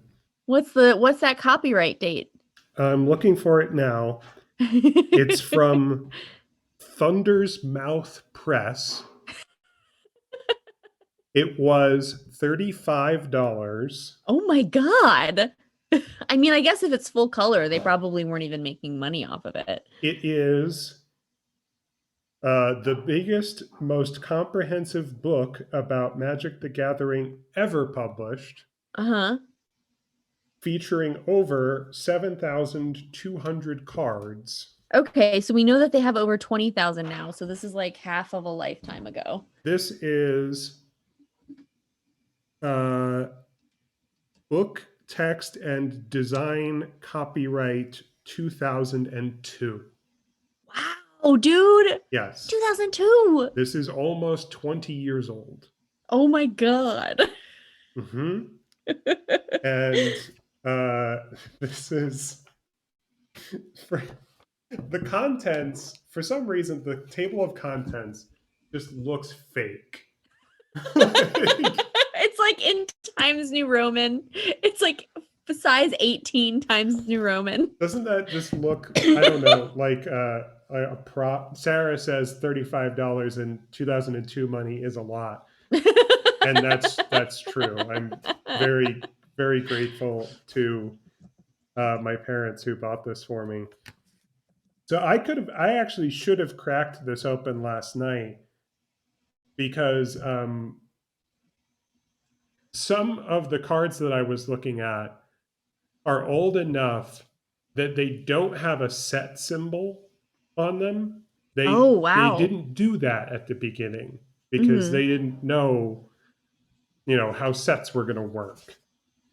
What's that copyright date? I'm looking for it now. It's from Thunder's Mouth Press. It was $35. Oh my God. I mean, I guess if it's full color, they probably weren't even making money off of it. It is the biggest, most comprehensive book about Magic the Gathering ever published, Uh-huh. featuring over 7,200 cards. Okay, so we know that they have over 20,000 now, so this is like half of a lifetime ago. This is uh, book, text, and design copyright 2002. Wow, dude. Yes, 2002. this is almost 20 years old. Oh my God. Hmm. And this is for the contents. For some reason, the table of contents just looks fake. Like, It's like in Times New Roman. It's like size 18 Times New Roman. doesn't that just look? I don't know. Like a prop. Sarah says $35 in 2002 money is a lot, and that's true. I'm very very grateful to my parents who bought this for me. So I actually should have cracked this open last night because some of the cards that I was looking at are old enough that they don't have a set symbol on them. Oh, They wow. didn't do that at the beginning because Hmm. they didn't know, how sets were going to work.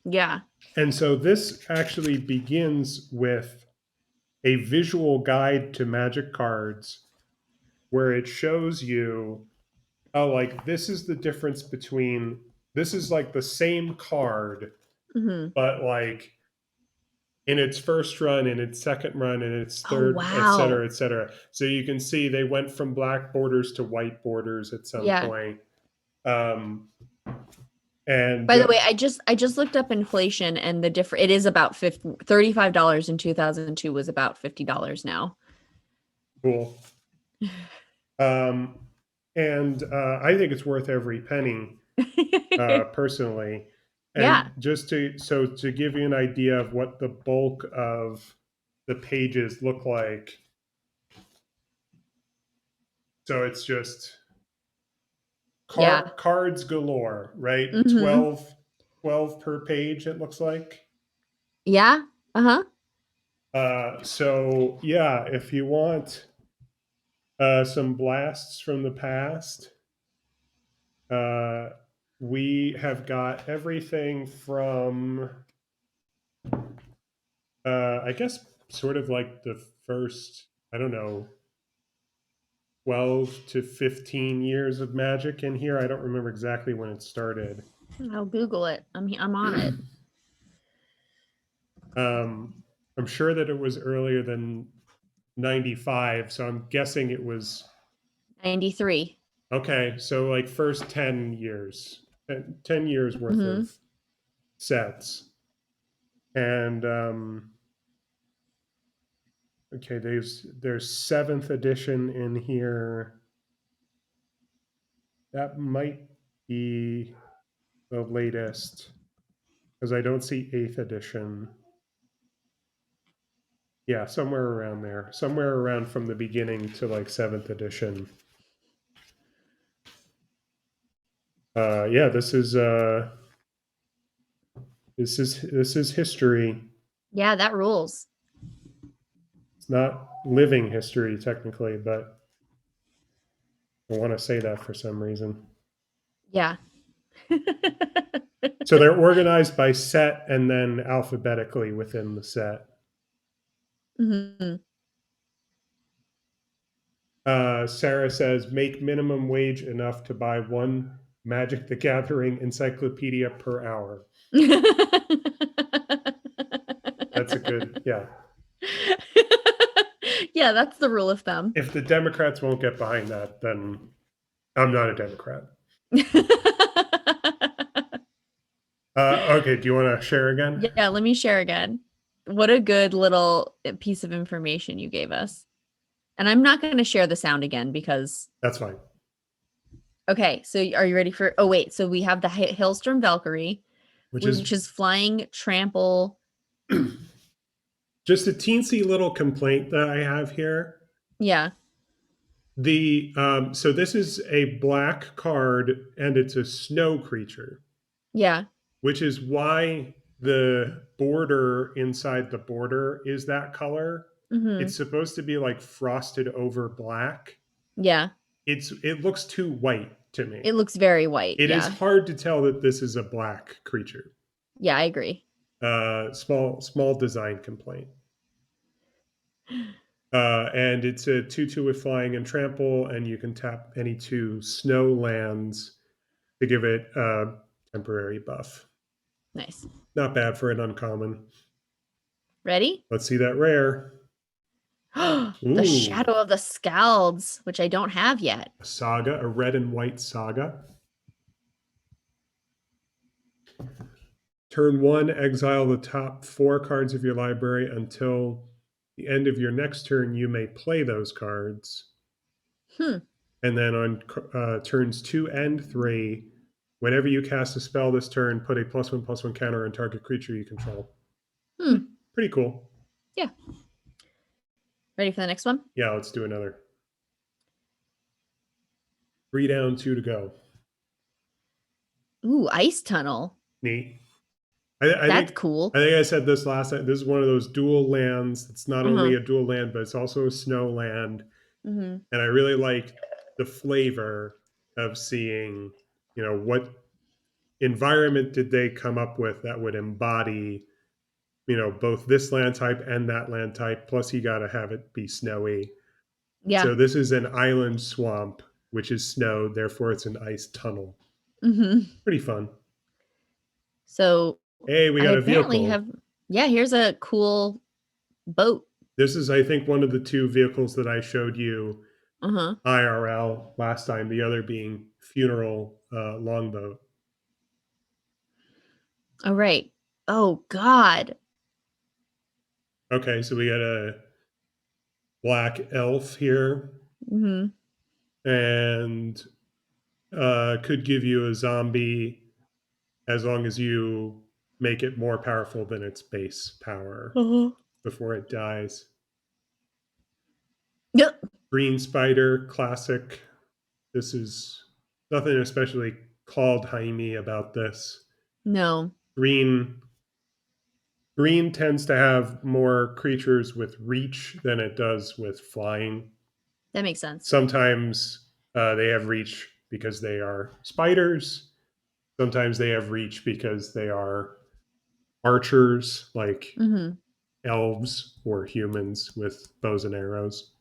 Yeah. And so this actually begins with a visual guide to Magic cards where it shows you, oh, like this is the difference between, this is like the same card, Hmm. but like in its first run, in its second run, in its Oh, third, et wow. cetera, et cetera. So you can see they went from black borders to white borders at some Yeah. point. Um, and By the way, I just looked up inflation and the different it is about 50, $35 in 2002 was about $50 now. cool. Um, and I think it's worth every penny, personally. Yeah. And just to give you an idea of what the bulk of the pages look like. So it's just Yeah. cards galore, right? Hmm. 12 per page, it looks like. Yeah. Uh-huh. So yeah, if you want some blasts from the past, uh, we have got everything from, I guess, sort of like the first, I don't know, 12 to 15 years of Magic in here. I don't remember exactly when it started. I'll Google it. I'm on it. um, I'm sure that it was earlier than 95, so I'm guessing it was 93. okay. So like first 10 years, 10 years worth Hmm. of sets. And okay, there's seventh edition in here. That might be the latest because I don't see eighth edition. Yeah, somewhere around there, somewhere around from the beginning to like seventh edition. Yeah, this is history. Yeah, that rules. It's not living history technically, but I want to say that for some reason. Yeah. So they're organized by set and then alphabetically within the set. Hmm. Sarah says, make minimum wage enough to buy one Magic the Gathering encyclopedia per hour. That's a good, Yeah. Yeah, that's the rule of thumb. If the Democrats won't get behind that, then I'm not a Democrat. Okay, do you want to share again? Yeah, let me share again. What a good little piece of information you gave us. And I'm not going to share the sound again because That's fine. okay, so are you ready for oh wait, so we have the Hailstorm Valkyrie, Which is which is flying trample. just a teensy little complaint that I have here. Yeah. The so this is a black card and it's a snow creature, Yeah. which is why the border inside the border is that color. Mhm. It's supposed to be like frosted over black. Yeah. It looks too white to me. It looks very white. It is Yeah. hard to tell that this is a black creature. Yeah, I agree. Small design complaint. And it's a 2/2 with flying and trample, and you can tap any 2 snow lands to give it a temporary buff. Nice. Not bad for an uncommon. Ready? Let's see that rare. The Ooh, Shadow of the Scalds, which I don't have yet. a saga, a red and white saga. Turn 1, exile the top 4 cards of your library until the end of your next turn. You may play those cards. Hmm. And then on turns 2 and 3, whenever you cast a spell this turn, put a +1/+1 counter on target creature you control. Hmm. Pretty cool. Yeah. Ready for the next one? Yeah, let's do another. 3 down, 2 to go. Ooh, Ice Tunnel. Neat. I That's think cool. I said this last time. This is one of those dual lands. It's not only Uh-huh. a dual land, but it's also a snow land. Mm-hmm. And I really like the flavor of seeing, what environment did they come up with that would embody, both this land type and that land type. Plus, you got to have it be snowy. Yeah. So this is an island swamp, which is snow. Therefore, it's an ice tunnel. Mm-hmm. Pretty fun. So Hey, we I got a apparently have, vehicle. yeah, here's a cool boat. This is, I think, one of the 2 vehicles that I showed you Uh-huh. IRL last time. The other being funeral longboat. All right. Oh God. Okay, so we got a black elf here, Mm-hmm. and could give you a zombie as long as you make it more powerful than its base power Uh-huh. before it dies. Yep. Green spider, classic. This is nothing especially called Jaime about this. No, Green Green tends to have more creatures with reach than it does with flying. that makes sense. Sometimes they have reach because they are spiders. Sometimes they have reach because they are archers, like Mm-hmm. elves or humans with bows and arrows.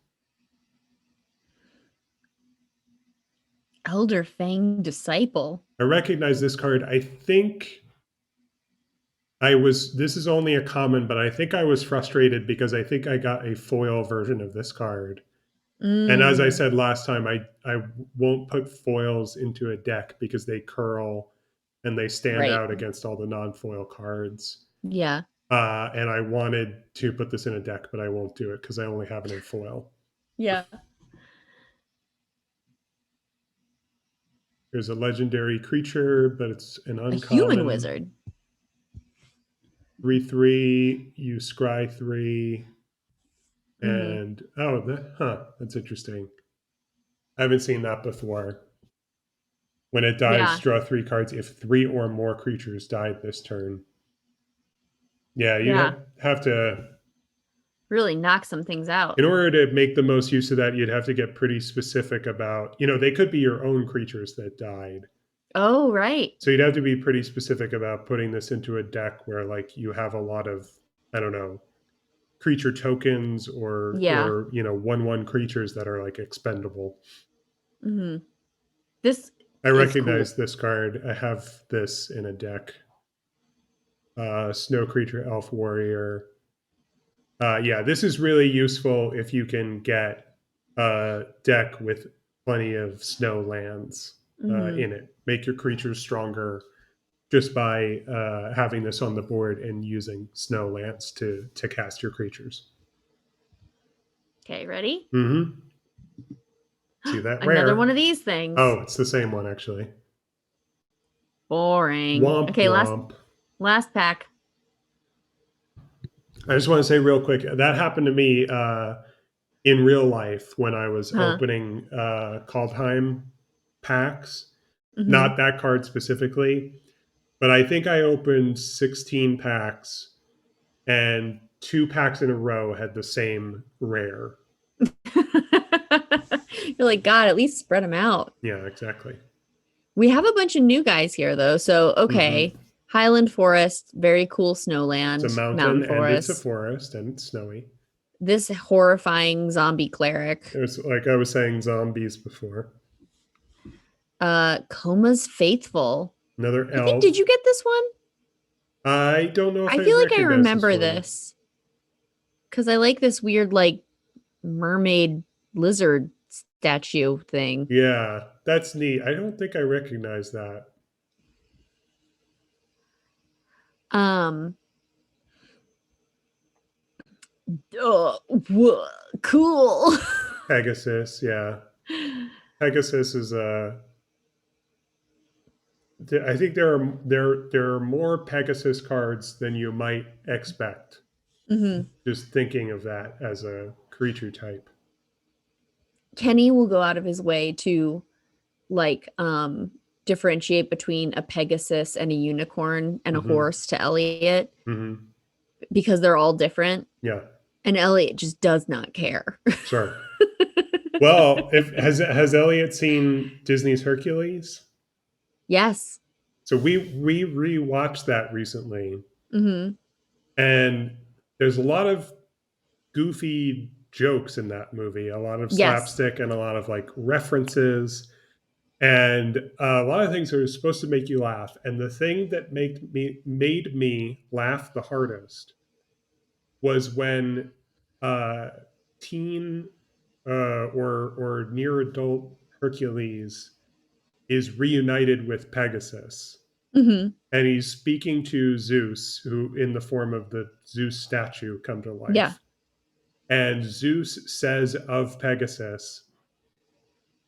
Elder Fang Disciple. I recognize this card. I think this is only a common, but I think I was frustrated because I think I got a foil version of this card. And as I Mm, said last time, I won't put foils into a deck because they curl and they stand right. out against all the non-foil cards. Yeah. And I wanted to put this in a deck, but I won't do it because I only have it in foil. Yeah. There's a legendary creature, but it's an A human uncommon. wizard. 3/3, you scry 3, Mm-hmm. and that's interesting. I haven't seen that before. When it dies, Yeah. draw 3 cards if 3 or more creatures died this turn. Yeah, you Yeah. have to, Really knock some things out. in order to make the most use of that, you'd have to get pretty specific about, they could be your own creatures that died. Oh, right. So you'd have to be pretty specific about putting this into a deck where like you have a lot of, I don't know, creature tokens Yeah. or 1/1 creatures that are like expendable. Mm-hmm. This I is cool. recognize this card. I have this in a deck. Snow creature, elf warrior. Yeah, this is really useful if you can get a deck with plenty of snow lands Hmm. in it. Make your creatures stronger just by having this on the board and using snow lands to cast your creatures. Okay, ready? Mm-hmm. See that Another one of rare? these things. Oh, it's the same one actually. Boring. Womp Okay, womp. last pack. I just want to say real quick that happened to me in real life when I was Huh. opening Kaldheim packs. Hmm. Not that card specifically, but I think I opened 16 packs and 2 packs in a row had the same rare. You're like, God, at least spread them out. Yeah, exactly. We have a bunch of new guys here, though. So, Mm-hmm. okay. Highland Forest, very cool It's a snowland, mountain mountain and it's a forest. forest and it's snowy. This horrifying zombie cleric. There's, like I was saying, zombies before. Coma's Faithful. Another I think, did elf. you get this one? I don't know if I I feel like I recognize this remember one. this because I like this weird, like, mermaid lizard statue thing. Yeah, that's neat. I don't think I recognize that. Um, whoa, cool. Pegasus, yeah. Pegasus is a. I think there are more Pegasus cards than you might expect. Hmm. Just thinking of that as a creature type. Kenny will go out of his way to like differentiate between a Pegasus and a unicorn and a Mm-hmm. horse to Elliot Mm-hmm. because they're all different. Yeah, And Elliot just does not care. sure. Well, if has Elliot seen Disney's Hercules? Yes. So we rewatched that recently, Hmm. and there's a lot of goofy jokes in that movie, a lot of Yes. slapstick and a lot of like references and a lot of things that are supposed to make you laugh. And the thing that made me laugh the hardest was when uh, teen or near adult Hercules is reunited with Pegasus, Hmm. and he's speaking to Zeus, who in the form of the Zeus statue come to Yeah. life. And Zeus says of Pegasus,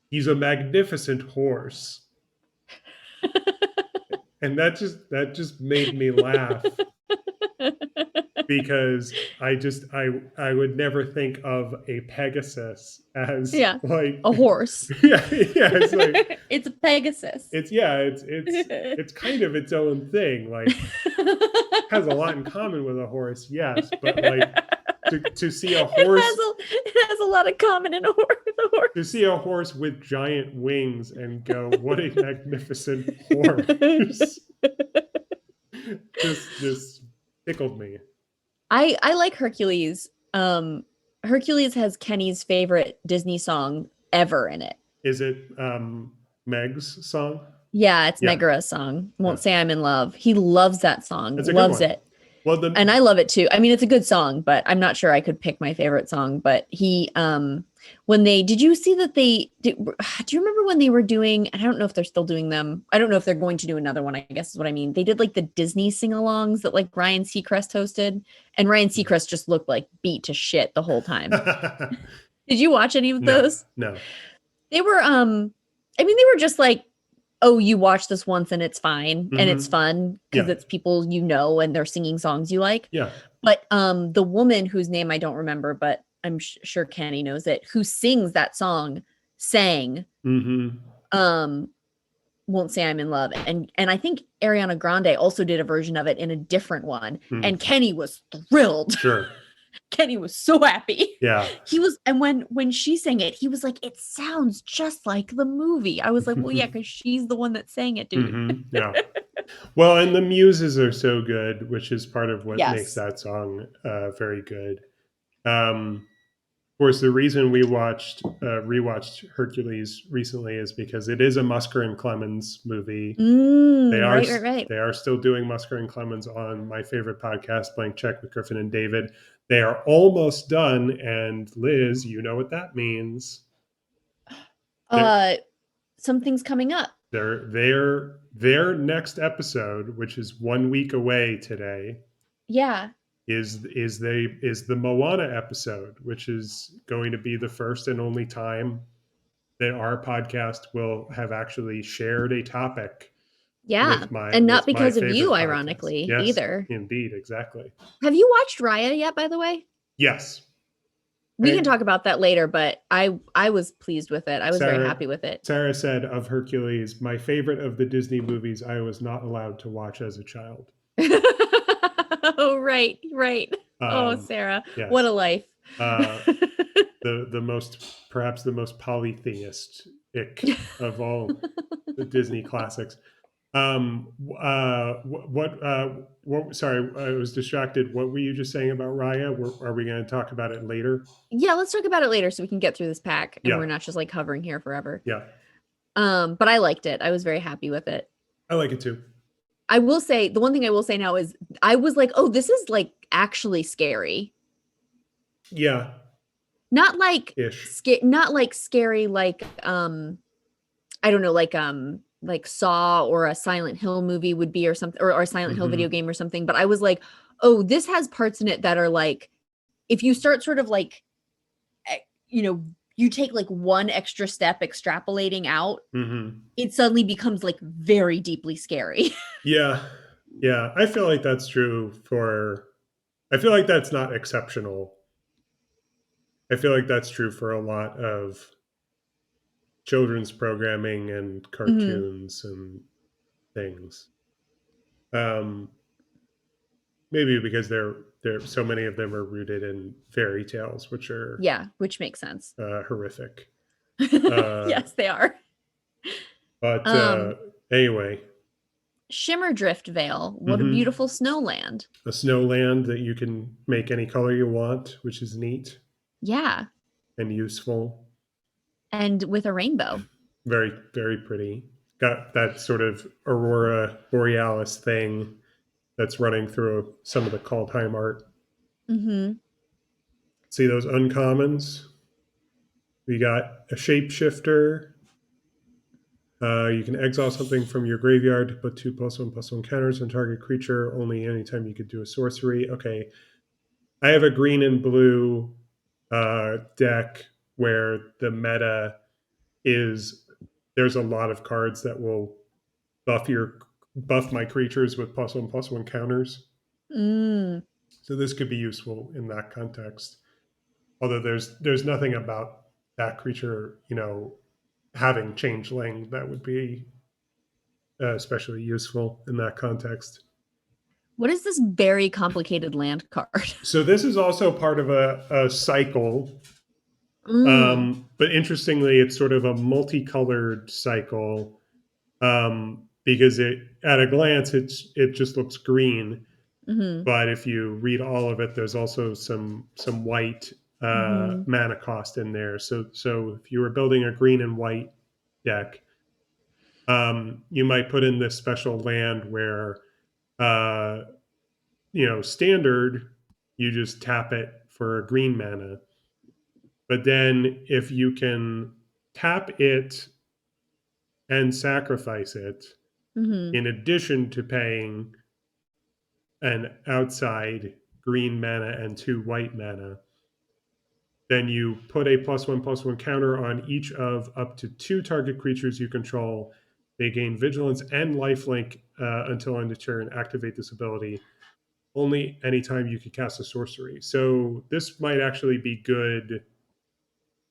he's a magnificent horse. And that just made me laugh because I would never think of a Pegasus as Yeah. like A horse. yeah, it's like It's a Pegasus. it's yeah, it's kind of its own thing. Like has a lot in common with a horse, yes, but like to see a horse It has a lot of common in a to horse. see a horse with giant wings and go, what a magnificent horse. just tickled me. I like Hercules. Hercules has Kenny's favorite Disney song ever in it. Is it Meg's song? Yeah, it's Yeah, Megara's song. Won't yeah. say I'm in love. He loves that song. That's a good Loves one. it. Well, And the I love it too. I mean, it's a good song, but I'm not sure I could pick my favorite song. But when they did you see that they did, do you remember when they were doing, I don't know if they're still doing them. I don't know if they're going to do another one, I guess is what I mean. They did like the Disney sing-alongs that like Ryan Seacrest hosted, and Ryan Seacrest just looked like beat to shit the whole time. Did you watch any of no, those? no. They were I mean, they were just like, oh, you watch this once and it's fine and it's Mm-hmm. fun because Yeah, it's people you know and they're singing songs you like. yeah. But the woman whose name I don't remember, but I'm sure Kenny knows it, who sings that song, sang Mm-hmm. um Won't Say I'm in Love. And I think Ariana Grande also did a version of it in a different one. Mm. And Kenny was thrilled. Sure. Kenny was so happy. Yeah. He was, and when she sang it, he was like, it sounds just like the movie. I was like, well, yeah, because she's the one that sang it, dude. Mm-hmm. Yeah. Well, and the muses are so good, which is part of what makes Yes. that song very good. Um, course, the reason we rewatched Hercules recently is because it is a Musker and Clemens movie. They are Right, right, right. they are still doing Musker and Clemens on my favorite podcast, Blank Check with Griffin and David. They are almost done, and Liz, you know what that means. They're, Uh, Something's coming up. their next episode, which is 1 week away today, Yeah. is the Moana episode, which is going to be the first and only time that our podcast will have actually shared a topic Yeah. And not with my because of you, favorite podcast. ironically, Yes, either. indeed, exactly. Have you watched Raya yet, by the way? Yes. We can I, talk about that later, but I was pleased with it. I was very Sarah happy with it. Sarah said of Hercules, my favorite of the Disney movies I was not allowed to watch as a child. Oh, right, right. Oh, Um, Sarah, what yes. a life. Uh, the most perhaps the most polytheistic of all the Disney classics. What? Sorry, I was distracted. What were you just saying about Raya? Are we going to talk about it later? Yeah, let's talk about it later so we can get through this pack and Yeah, we're not just like hovering here forever. yeah, But I liked it. I was very happy with it. I like it too. I will say the one thing I will say now is I was like, oh, this is like actually scary. Yeah, Not like ish. not like scary I don't know, like Saw or a Silent Hill movie would be or something or a Silent Hill video Mm-hmm. game or something, but I was like, "Oh, this has parts in it that are like if you start sort of like eh, you know, you take like one extra step extrapolating out, Mm-hmm. it suddenly becomes like very deeply scary." Yeah, yeah. I feel like that's true for. I feel like that's not exceptional. I feel like that's true for a lot of children's programming and Mhm. cartoons and things. Um, Maybe because they're so many of them are rooted in fairy tales, which are Yeah, which makes sense. horrific. Uh, Yes, they are. but Um, anyway, Shimmer Drift Vale, what a mm-hmm. beautiful snowland. A snowland that you can make any color you want, which is neat Yeah, and useful. and with a rainbow. Very, very pretty. Got that sort of aurora borealis thing that's running through some of the Kaldheim art. Mhm. See those uncommons? We got a shapeshifter. You can exile something from your graveyard to put 2+1/+1 counters on target creature only anytime you could do a sorcery. Okay. I have a green and blue deck where the meta is there's a lot of cards that will buff my creatures with +1/+1 counters. Mm. So this could be useful in that context. Although there's nothing about that creature, having changeling that would be especially useful in that context. What is this very complicated land card? So this is also part of a cycle, Mm. but interestingly, it's sort of a multicolored cycle because it at a glance it just looks green, Mhm. but if you read all of it, there's also some white Mhm. mana cost in there. So if you were building a green and white deck, you might put in this special land where uh, standard you just tap it for a green mana, but then if you can tap it and sacrifice it Mhm. in addition to paying an outside green mana and 2 white mana, then you put a +1/+1 counter on each of up to 2 target creatures you control. They gain vigilance and lifelink until end of turn. Activate this ability only anytime you can cast a sorcery. So this might actually be good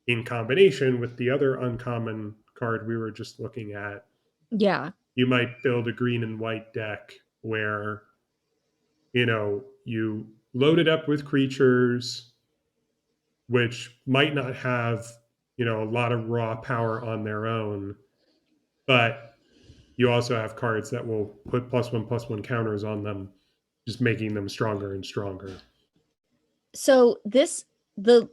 in combination with the other uncommon card we were just looking at. Yeah. You might build a green and white deck where you load it up with creatures which might not have a lot of raw power on their own, but you also have cards that will put +1/+1 counters on them, just making them stronger and stronger. So this the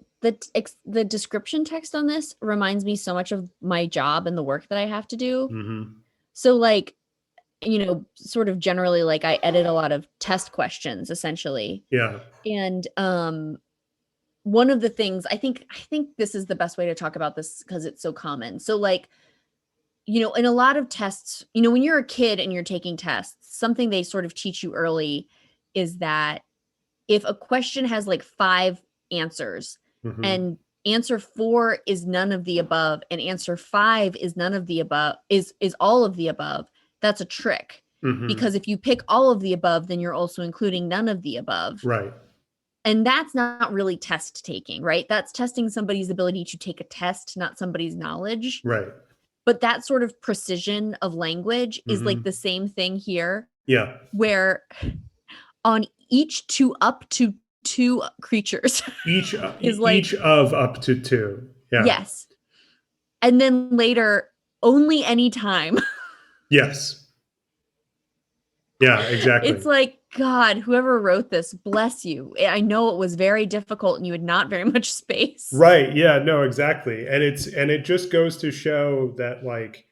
description text on this reminds me so much of my job and the work that I have to do. Mm-hmm. So like, sort of generally like I edit a lot of test questions essentially. Yeah. And one of the things I think this is the best way to talk about this because it's so common. So like, in a lot of tests, when you're a kid and you're taking tests, something they sort of teach you early is that if a question has like 5 answers Mm-hmm. and answer 4 is none of the above and answer 5 is none of the above is all of the above, that's a trick. Mm-hmm. Because if you pick all of the above, then you're also including none of the above. Right. And that's not really test taking, right? That's testing somebody's ability to take a test, not somebody's knowledge. Right. But that sort of precision of language is like Mm-hmm. the same thing here, Yeah. where on each up to 2 creatures is like, Each of up to two. Yeah. yes. And then later, only anytime. Yes. Yeah, It's exactly. like, God, whoever wrote this, bless you. I know it was very difficult and you had not very much space. Right. Yeah, no, exactly. And it just goes to show that like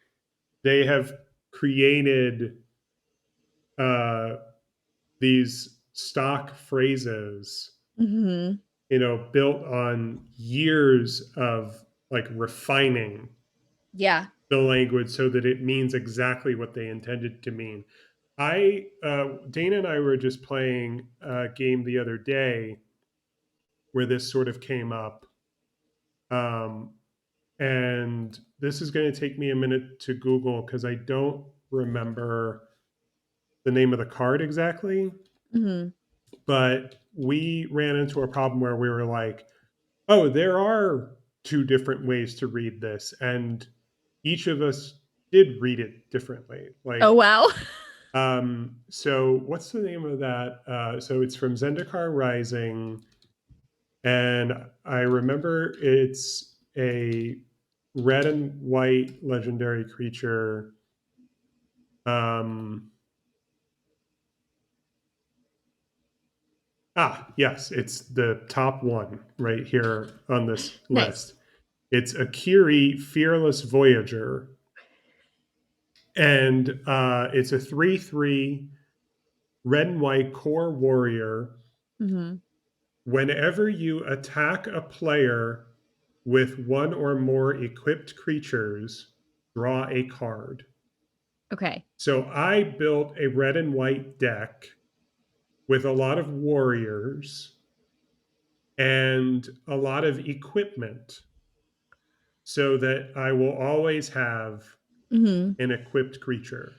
they have created uh these stock phrases, Hmm. built on years of like refining Yeah. the language so that it means exactly what they intended to mean. Dana and I were just playing a game the other day where this sort of came up. Um, and this is going to take me a minute to Google because I don't remember the name of the card exactly. Hmm. But we ran into a problem where we were like, oh, there are two different ways to read this. And each of us did read it differently. Oh, wow. So what's the name of that? So it's from Zendikar Rising, and I remember it's a red and white legendary creature. Um, yes, it's the top one right here on this Nice. list. It's Akiri, Fearless Voyager, and it's a 3/3 red and white core warrior. Hmm. Whenever you attack a player with one or more equipped creatures, draw a card. Okay. So I built a red and white deck with a lot of warriors and a lot of equipment so that I will always have Hmm. an equipped creature.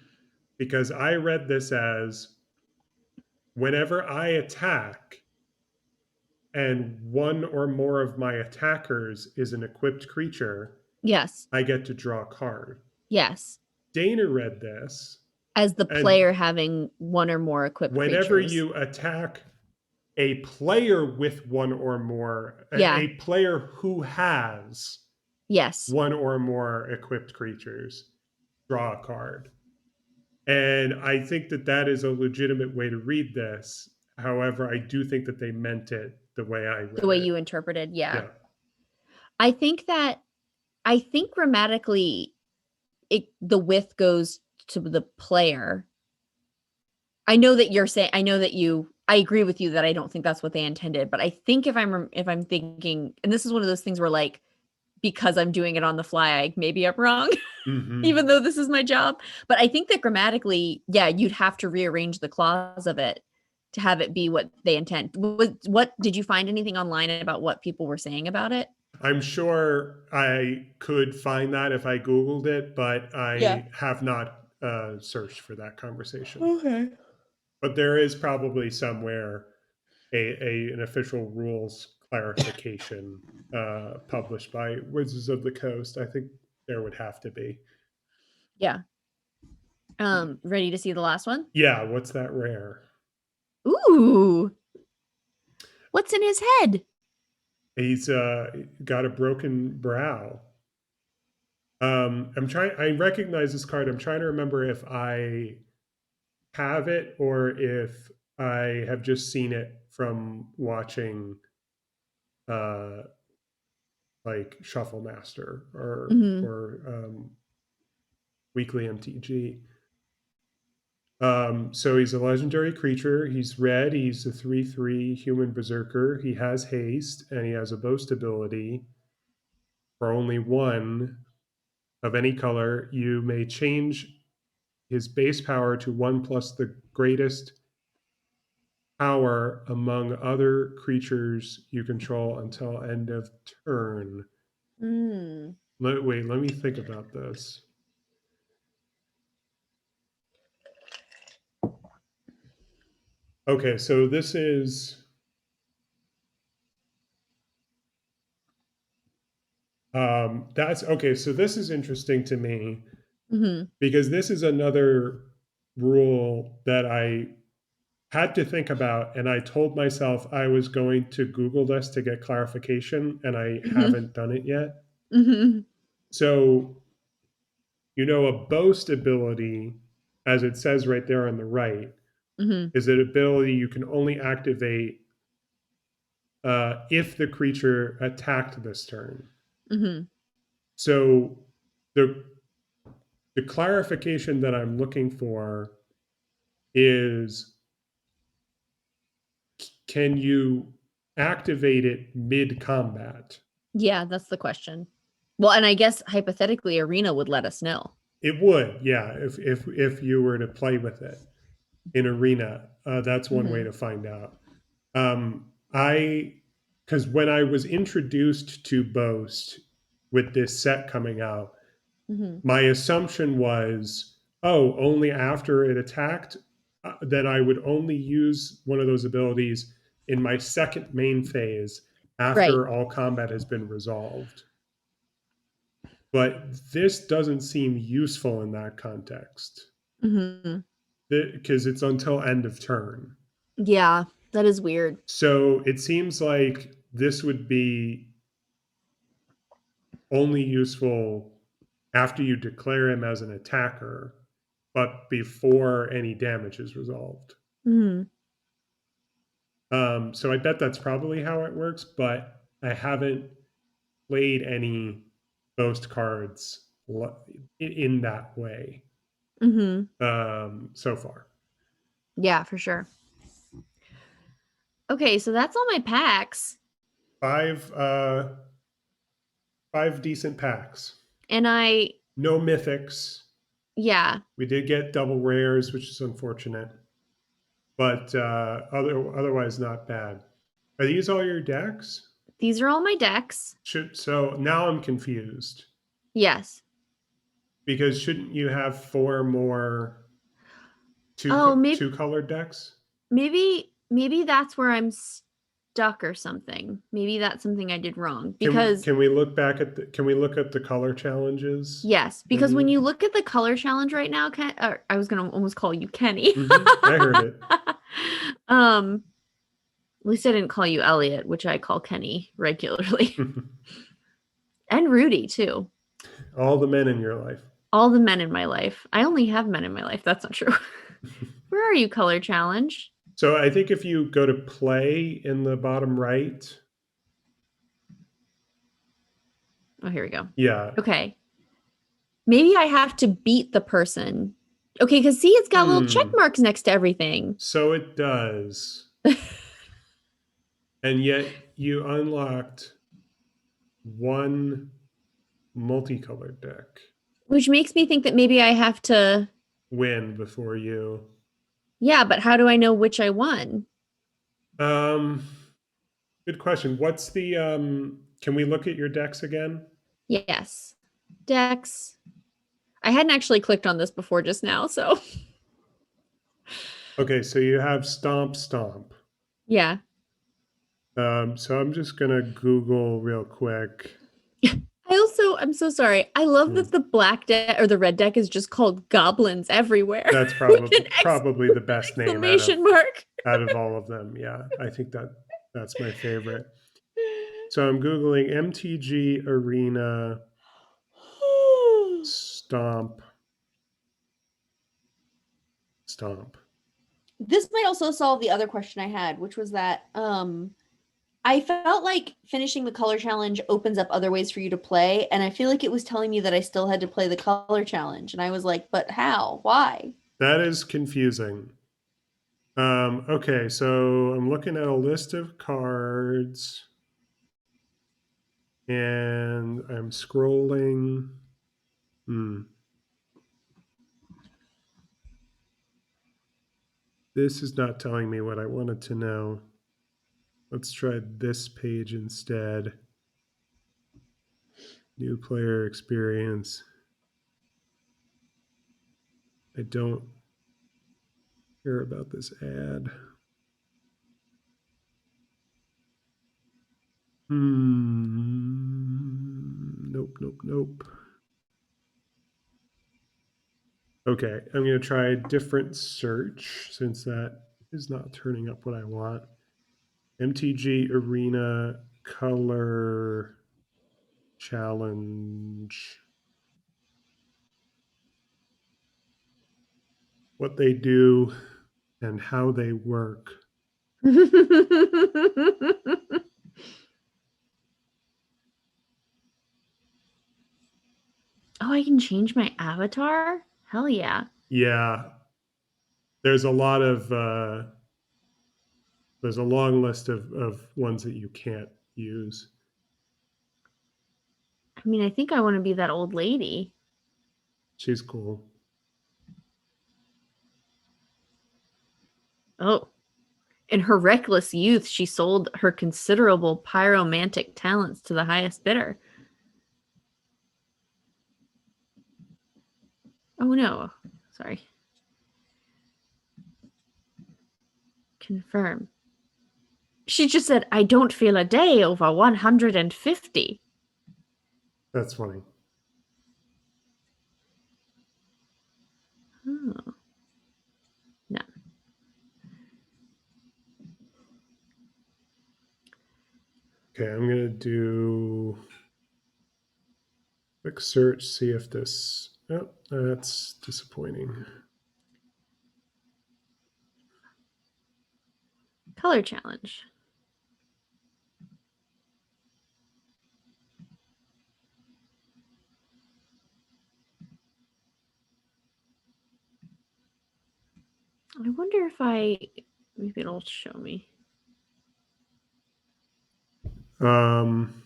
Because I read this as whenever I attack and one or more of my attackers is an equipped creature, Yes. I get to draw a card. Yes. Dana read this, As the and player having one or more equipped whenever creatures. you attack a player with one or more, Yeah. a player who has Yes. one or more equipped creatures, draw a card. And I think that that is a legitimate way to read this. However, I do think that they meant it the way I The read way it. you interpreted. Yeah. Yeah. I think that, I think grammatically, the width goes to the player. I know that I agree with you that I don't think that's what they intended, but I think if I'm thinking, and this is one of those things where like, because I'm doing it on the fly, maybe I'm wrong, Mm-hmm. even though this is my job. But I think that grammatically, yeah, you'd have to rearrange the clause of it to have it be what they intend. What did you find anything online about what people were saying about it? I'm sure I could find that if I Googled it, but Yeah. I have not searched for that conversation. Okay. But there is probably somewhere an official rules clarification published by Wizards of the Coast. I think there would have to be. Yeah. Ready to see the last one? Yeah, what's that rare? Ooh, what's in his head? He's got a broken brow. I'm trying. I recognize this card. I'm trying to remember if I have it or if I have just seen it from watching uh, like Shuffle Master Mhm. or Weekly MTG. So he's a legendary creature. He's red. He's a 3/3 human berserker. He has haste and he has a boast ability. For only one of any color, you may change his base power to 1 plus the greatest power among other creatures you control until end of turn. Mm. Wait, let me think about this. Okay, so this is that's okay. So this is interesting to me Mhm. because this is another rule that I had to think about, and I told myself I was going to Google this to get clarification, and I Mhm. haven't done it yet. Mhm. So, a boast ability, as it says right there on the right, Mhm. is an ability you can only activate if the creature attacked this turn. Mhm. So, the the clarification that I'm looking for is, can you activate it mid combat? Yeah, that's the question. Well, and I guess hypothetically, Arena would let us know. It would, yeah, if you were to play with it in Arena, that's one way Mhm. to find out. I Because when I was introduced to Boast with this set coming out, Mhm. my assumption was, oh, only after it attacked, then I would only use one of those abilities in my second main phase Right. after all combat has been resolved. But this doesn't seem useful in that context Mhm. because it's until end of turn. Yeah, that is weird. So it seems like this would be only useful after you declare him as an attacker, but before any damage is resolved. Mhm. So I bet that's probably how it works, but I haven't played any Ghost cards in that way Mhm. so far. Yeah, for sure. Okay, so that's all my packs. Five, five decent packs. And No mythics. yeah, We did get double rares, which is unfortunate, but otherwise not bad. Are these all your decks? these are all my decks. So now I'm confused Yes. because shouldn't you have four more Oh, two colored decks? maybe that's where I'm stuck or something. Maybe that's something I did wrong because Can we look back at can we look at the color challenges? yes, because when Maybe. you look at the color challenge right now, or I was gonna almost call you Kenny. I heard it. um, at least I didn't call you Elliot, which I call Kenny regularly, and Rudy too. All the men in your life. All the men in my life. I only have men in my life. That's not true. Where are you, color challenge? So I think if you go to play in the bottom right, Oh, here we go. yeah. Okay. Maybe I have to beat the person. Okay, because see, it's got little check Hmm. marks next to everything. So it does. And yet you unlocked one multicolored deck. Which makes me think that maybe I have to. Win before you. Yeah, but how do I know which I won? Um, Good question. What's the can we look at your decks again? Yes. Dex. I hadn't actually clicked on this before just now, so Okay, so you have Stomp Stomp. yeah. So I'm just gonna Google real quick. I'm so sorry. I love Hmm. that the black deck or the red deck is just called Goblins Everywhere That's with an probably the best name exclamation mark. out of all of them. Yeah, I think that's my favorite. So I'm googling MTG Arena Stomp Stomp. This might also solve the other question I had, which was that I felt like finishing the color challenge opens up other ways for you to play, and I feel like it was telling me that I still had to play the color challenge, and I was like, but how? Why? That is confusing. Okay, so I'm looking at a list of cards and I'm scrolling. Hmm. This is not telling me what I wanted to know. Let's try this page instead. New player experience. I don't care about this ad. Nope, nope, nope. Okay, I'm going to try a different search since that is not turning up what I want. MTG Arena Color Challenge. What they do and how they work. Oh, I can change my avatar? Hell yeah. Yeah, there's a lot of there's a long list of ones that you can't use. I mean, I think I want to be that old lady. She's cool. Oh, in her reckless youth, she sold her considerable pyromantic talents to the highest bidder. Oh no. Sorry. Confirm. She just said, I don't feel a day over 150. That's funny. Oh, no. Okay, I'm gonna do quick search, see if this. Oh, that's disappointing. Color challenge. I wonder if maybe it'll show me. Um,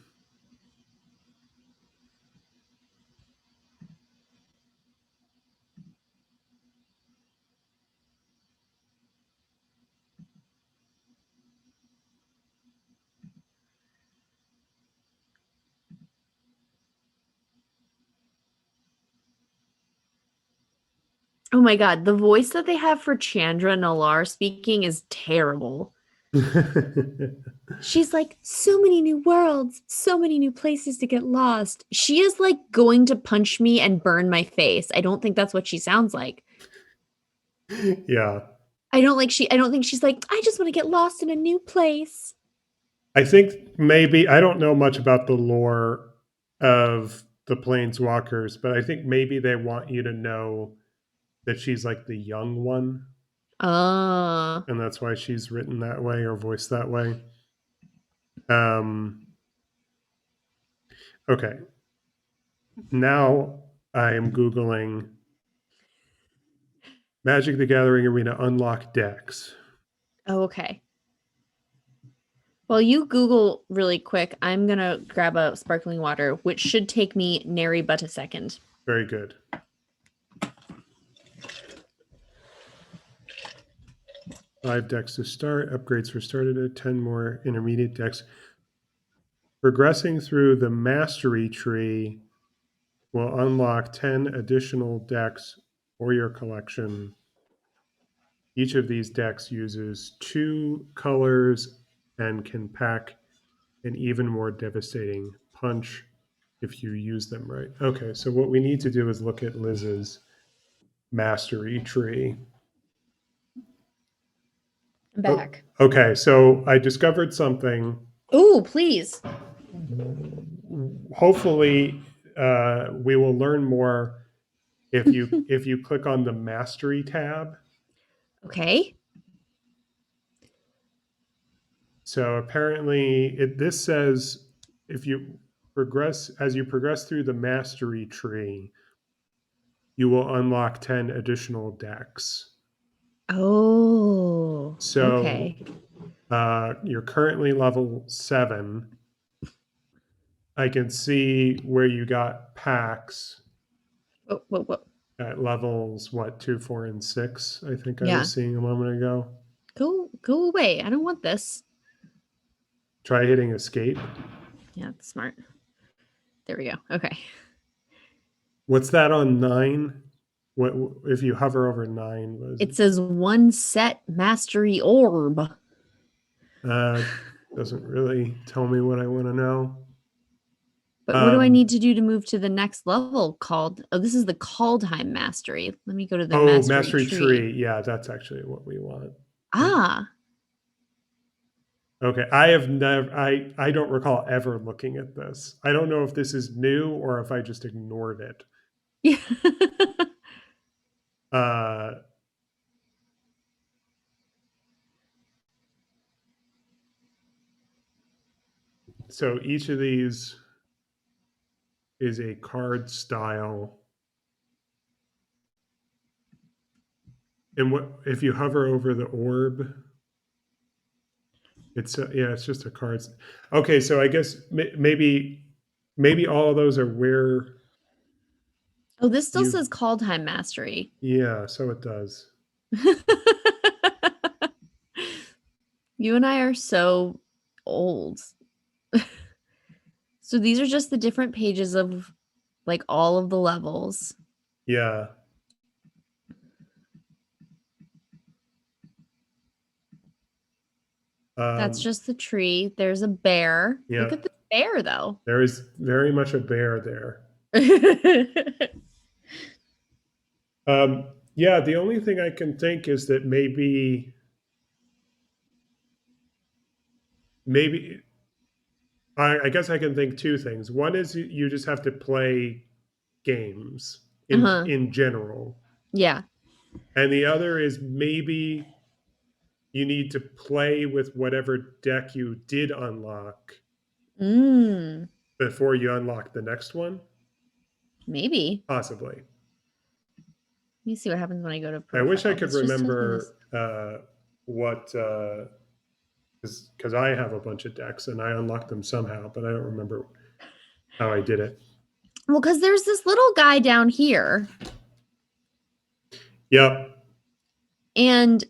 Oh my god, the voice that they have for Chandra Nalar speaking is terrible. She's like, so many new worlds, so many new places to get lost. She is like going to punch me and burn my face. I don't think that's what she sounds like. yeah, I don't think she's like, I just want to get lost in a new place. I think maybe I don't know much about the lore of the planeswalkers, but I think maybe they want you to know that she's like the young one, Uh, and that's why she's written that way or voiced that way. Um, okay, now I am googling Magic the Gathering Arena unlock decks. oh, okay. While you Google really quick, I'm gonna grab a sparkling water, which should take me nary but a second. Very good. 5 decks to start. Upgrades for started at 10 more intermediate decks. Progressing through the mastery tree will unlock 10 additional decks for your collection. Each of these decks uses 2 colors and can pack an even more devastating punch if you use them right. Okay, so what we need to do is look at Liz's mastery tree. I'm Oh, back. okay, so I discovered something. Ooh, please. Hopefully, we will learn more if you click on the mastery tab. Okay. So apparently, this says if you progress through the mastery tree, you will unlock 10 additional decks. Oh, So okay. you're currently level 7. I can see where you got packs Whoa. at levels, what, 2, 4, and 6, I think I Yeah. was seeing a moment ago. Go away. I don't want this. Try hitting escape. Yeah, that's smart. There we go. Okay. What's that on 9? What if you hover over 9? Was It says one set mastery orb. uh, doesn't really tell me what I want to know. But what do I Um, need to do to move to the next level called? Oh, this is the Kaldheim mastery. Let me go to the oh, mastery mastery tree. tree. Yeah, that's actually what we want. Ah. Okay, I have never. I don't recall ever looking at this. I don't know if this is new or if I just ignored it. Yeah. Uh, so each of these is a card style. And what if you hover over the orb? It's yeah, it's just a card. Okay, so I guess maybe all of those are where Oh, this still you. says Kaldheim mastery. Yeah, so it does. You and I are so old. So these are just the different pages of like all of the levels. Yeah. That's Um, just the tree. There's a bear. Look yeah. at the bear though. There is very much a bear there. Yeah, the only thing I can think is that maybe I guess I can think two things. One is you just have to play games Uh-huh. in general, Yeah. and the other is maybe you need to play with whatever deck you did unlock Mm, before you unlock the next one. maybe. Possibly. Let me see what happens when I go to I wish I profile. could This just tells me this. remember what because I have a bunch of decks and I unlocked them somehow, but I don't remember how I did it. Well, because there's this little guy down here, Yep. and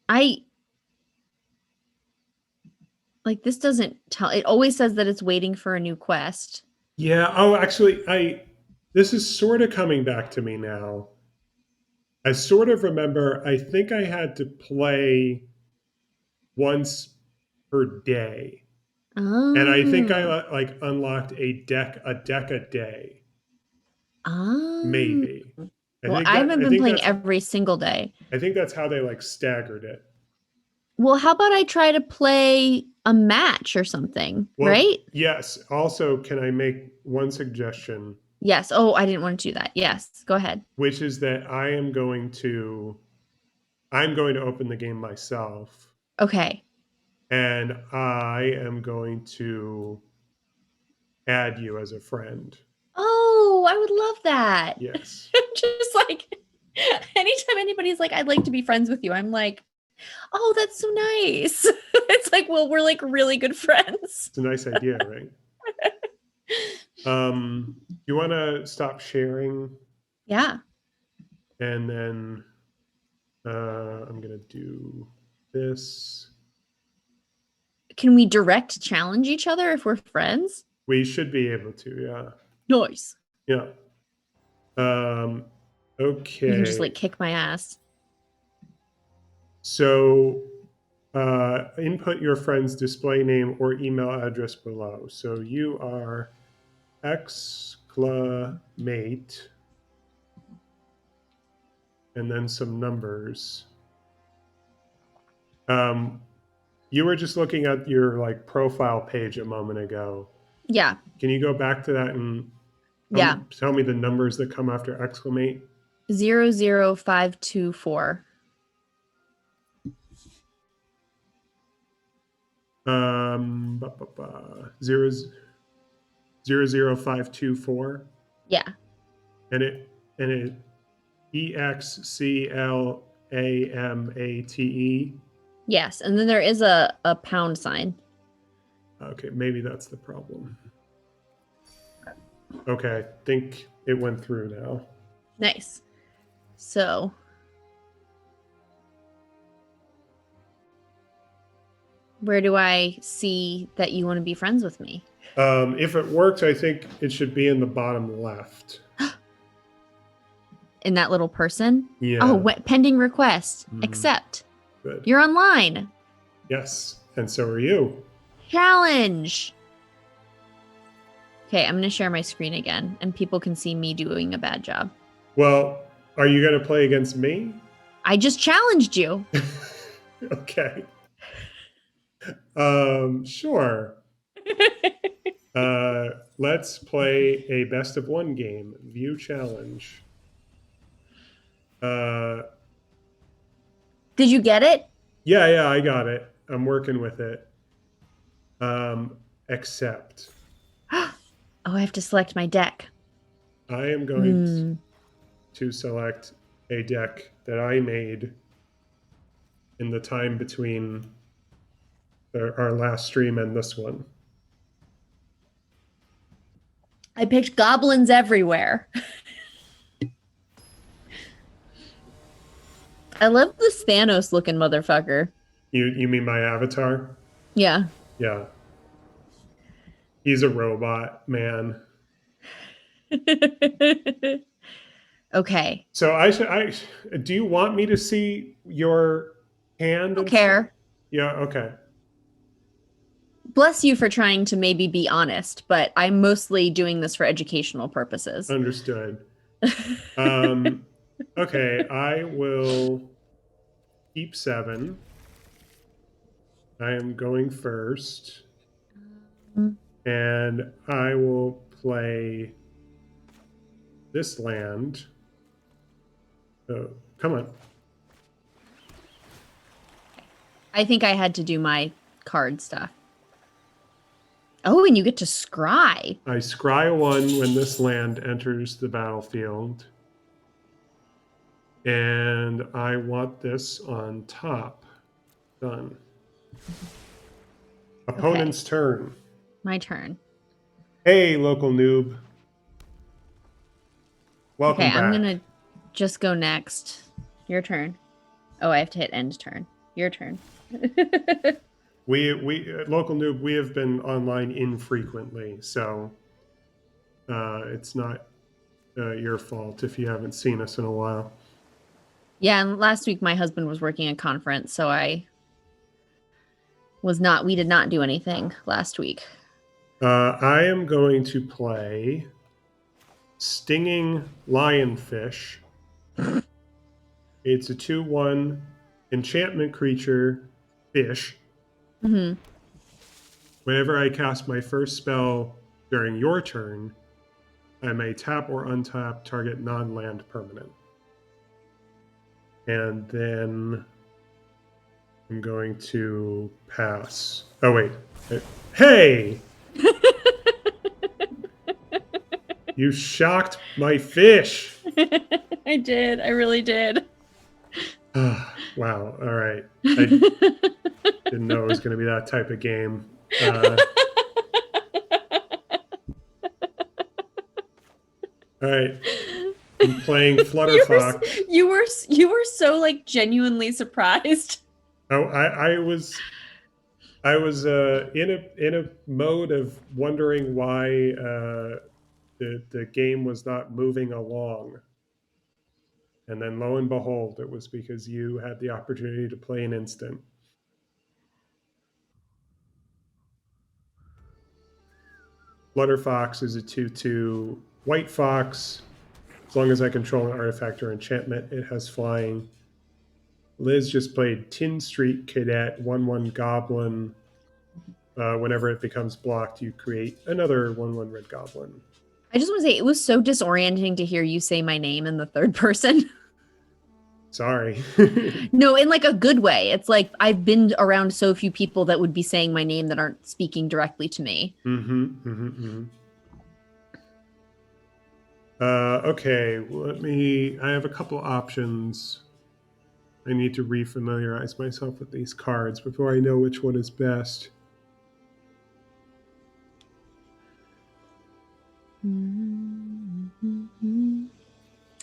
I like this doesn't tell it always says that it's waiting for a new quest. Yeah. Oh, actually, this is sort of coming back to me now. I sort of remember. I think I had to play once per day, and I think I Oh. like unlocked a deck a day, Oh. maybe. Well, I haven't I been think playing every single day. that's how they like staggered it. Well, how about I try to play a match or something, Well, right? yes. Also, can I make one suggestion, Yes. Oh, I didn't want to do that. Yes. Go ahead. which is that I'm going to open the game myself, Okay. and I am going to add you as a friend. Oh, I would love that. Yes, Just like anytime anybody's like, I'd like to be friends with you, I'm like, oh, that's so nice. It's like, well, we're like really good friends. it's a nice idea, right? You want to stop sharing, Yeah. and then I'm going to do this. Can we direct challenge each other if we're friends? We should be able to, yeah, Nice. yeah. Um, You can just okay, like kick my ass. so input your friend's display name or email address below. So you are exclamate and then some numbers. Um, you were just looking at your like profile page a moment ago. Yeah. Can you go back to that and Yeah. tell me the numbers that come after exclamate? 00524. Zero 00524, Yeah. and it EXCLAMATE. Yes. And then there is a pound sign. Okay, maybe that's the problem. Okay, I think it went through now. Nice. So where do I see that you want to be friends with me? If it works, I think it should be in the bottom left. In that little person? Oh, Yeah. pending request. Mm, Accept. good. You're online. Yes, and so are you. Challenge. Okay, I'm going to share my screen again and people can see me doing a bad job. Well, are you going to play against me? I just challenged you. Okay. Sure. Let's play a best of one game. View challenge. Uh, Did you get it? yeah, I got it. I'm working with it. Accept. Oh, I have to select my deck. I am going Hmm. to select a deck that I made in the time between our last stream and this one. I picked goblins everywhere. I love this Thanos looking motherfucker. You mean my avatar? Yeah. Yeah. He's a robot, man. Okay. So I do you want me to see your hand Don't and stuff? care. Yeah, okay. Bless you for trying to maybe be honest, but I'm mostly doing this for educational purposes. Understood. Um okay, I will keep 7. I am going first. And I will play this land. Oh, come on. I think I had to do my card stuff. Oh, and you get to scry. I scry 1 when this land enters the battlefield. And I want this on top. Done. Opponent's turn. My turn. Hey, local noob. Okay, Welcome I'm back. gonna just go next. Your turn. Oh, I have to hit end turn. Your turn. We local noob. We have been online infrequently, so it's not your fault if you haven't seen us in a while. Yeah, and last week my husband was working a conference, so we did not do anything last week. I am going to play Stinging Lionfish. It's a 2/1 enchantment creature, fish. Mm-hmm. Whenever I cast my first spell during your turn, I may tap or untap target non-land permanent. And then I'm going to pass. Oh, wait. Hey! You shocked my fish! I did. I really did. Wow. All right. I didn't know it was going to be that type of game. All right. I'm playing Flutterfox. You were so like genuinely surprised. Oh, I was in a mode of wondering why the game was not moving along, and then lo and behold, it was because you had the opportunity to play an instant. Flutterfox is a 2/2 white fox. As long as I control an artifact or enchantment, it has flying. Liz just played Tin Street Cadet 1/1 Goblin. Whenever it becomes blocked, you create another 1/1 red goblin. I just want to say it was so disorienting to hear you say my name in the third person. Sorry. No, in like a good way. It's like I've been around so few people that would be saying my name that aren't speaking directly to me. Okay, I have a couple options. I need to refamiliarize myself with these cards before I know which one is best.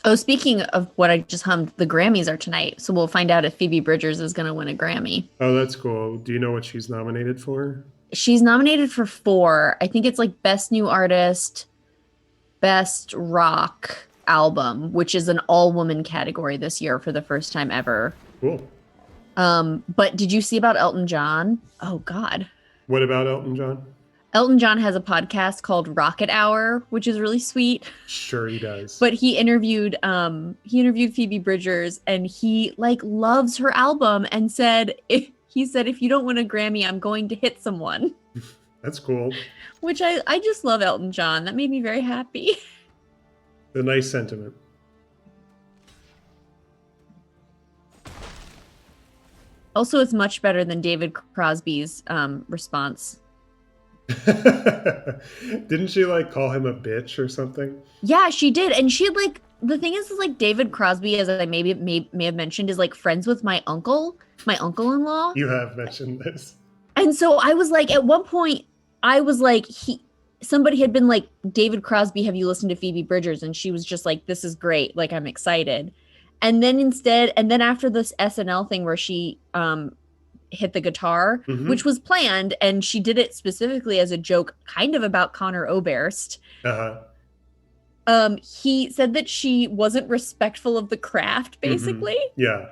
Oh, speaking of what I just hummed, the Grammys are tonight. So we'll find out if Phoebe Bridgers is going to win a Grammy. Oh, that's cool. Do you know what she's nominated for? She's nominated for four. I think it's like Best New Artist, Best Rock Album, which is an all-woman category this year for the first time ever. Cool. But did you see about Elton John? Oh God. What about Elton John? Elton John has a podcast called Rocket Hour, which is really sweet. Sure he does. But he interviewed Phoebe Bridgers and he like loves her album and said if you don't win a Grammy, I'm going to hit someone. That's cool. Which I just love Elton John. That made me very happy. A nice sentiment. Also, it's much better than David Crosby's response. Didn't she like call him a bitch or something? Yeah, she did. And she had like the thing is like David Crosby, as I may have mentioned, is like friends with my uncle-in-law. You have mentioned this. And so I was like, at one point, I was like, somebody had been like, David Crosby, have you listened to Phoebe Bridgers? And she was just like, this is great. Like, I'm excited. And then after this SNL thing where she hit the guitar, which was planned, and she did it specifically as a joke, kind of about Connor Oberst. He said that she wasn't respectful of the craft, basically. Yeah.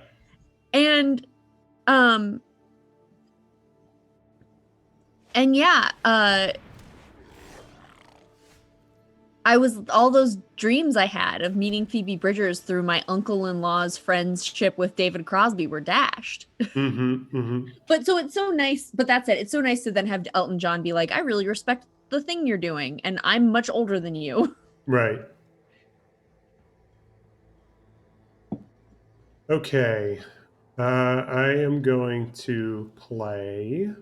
And yeah, I was all those dreams I had of meeting Phoebe Bridgers through my uncle-in-law's friendship with David Crosby were dashed. But so it's so nice. But that's it. It's so nice to then have Elton John be like, I really respect the thing you're doing, and I'm much older than you. Right. Okay. I am going to play.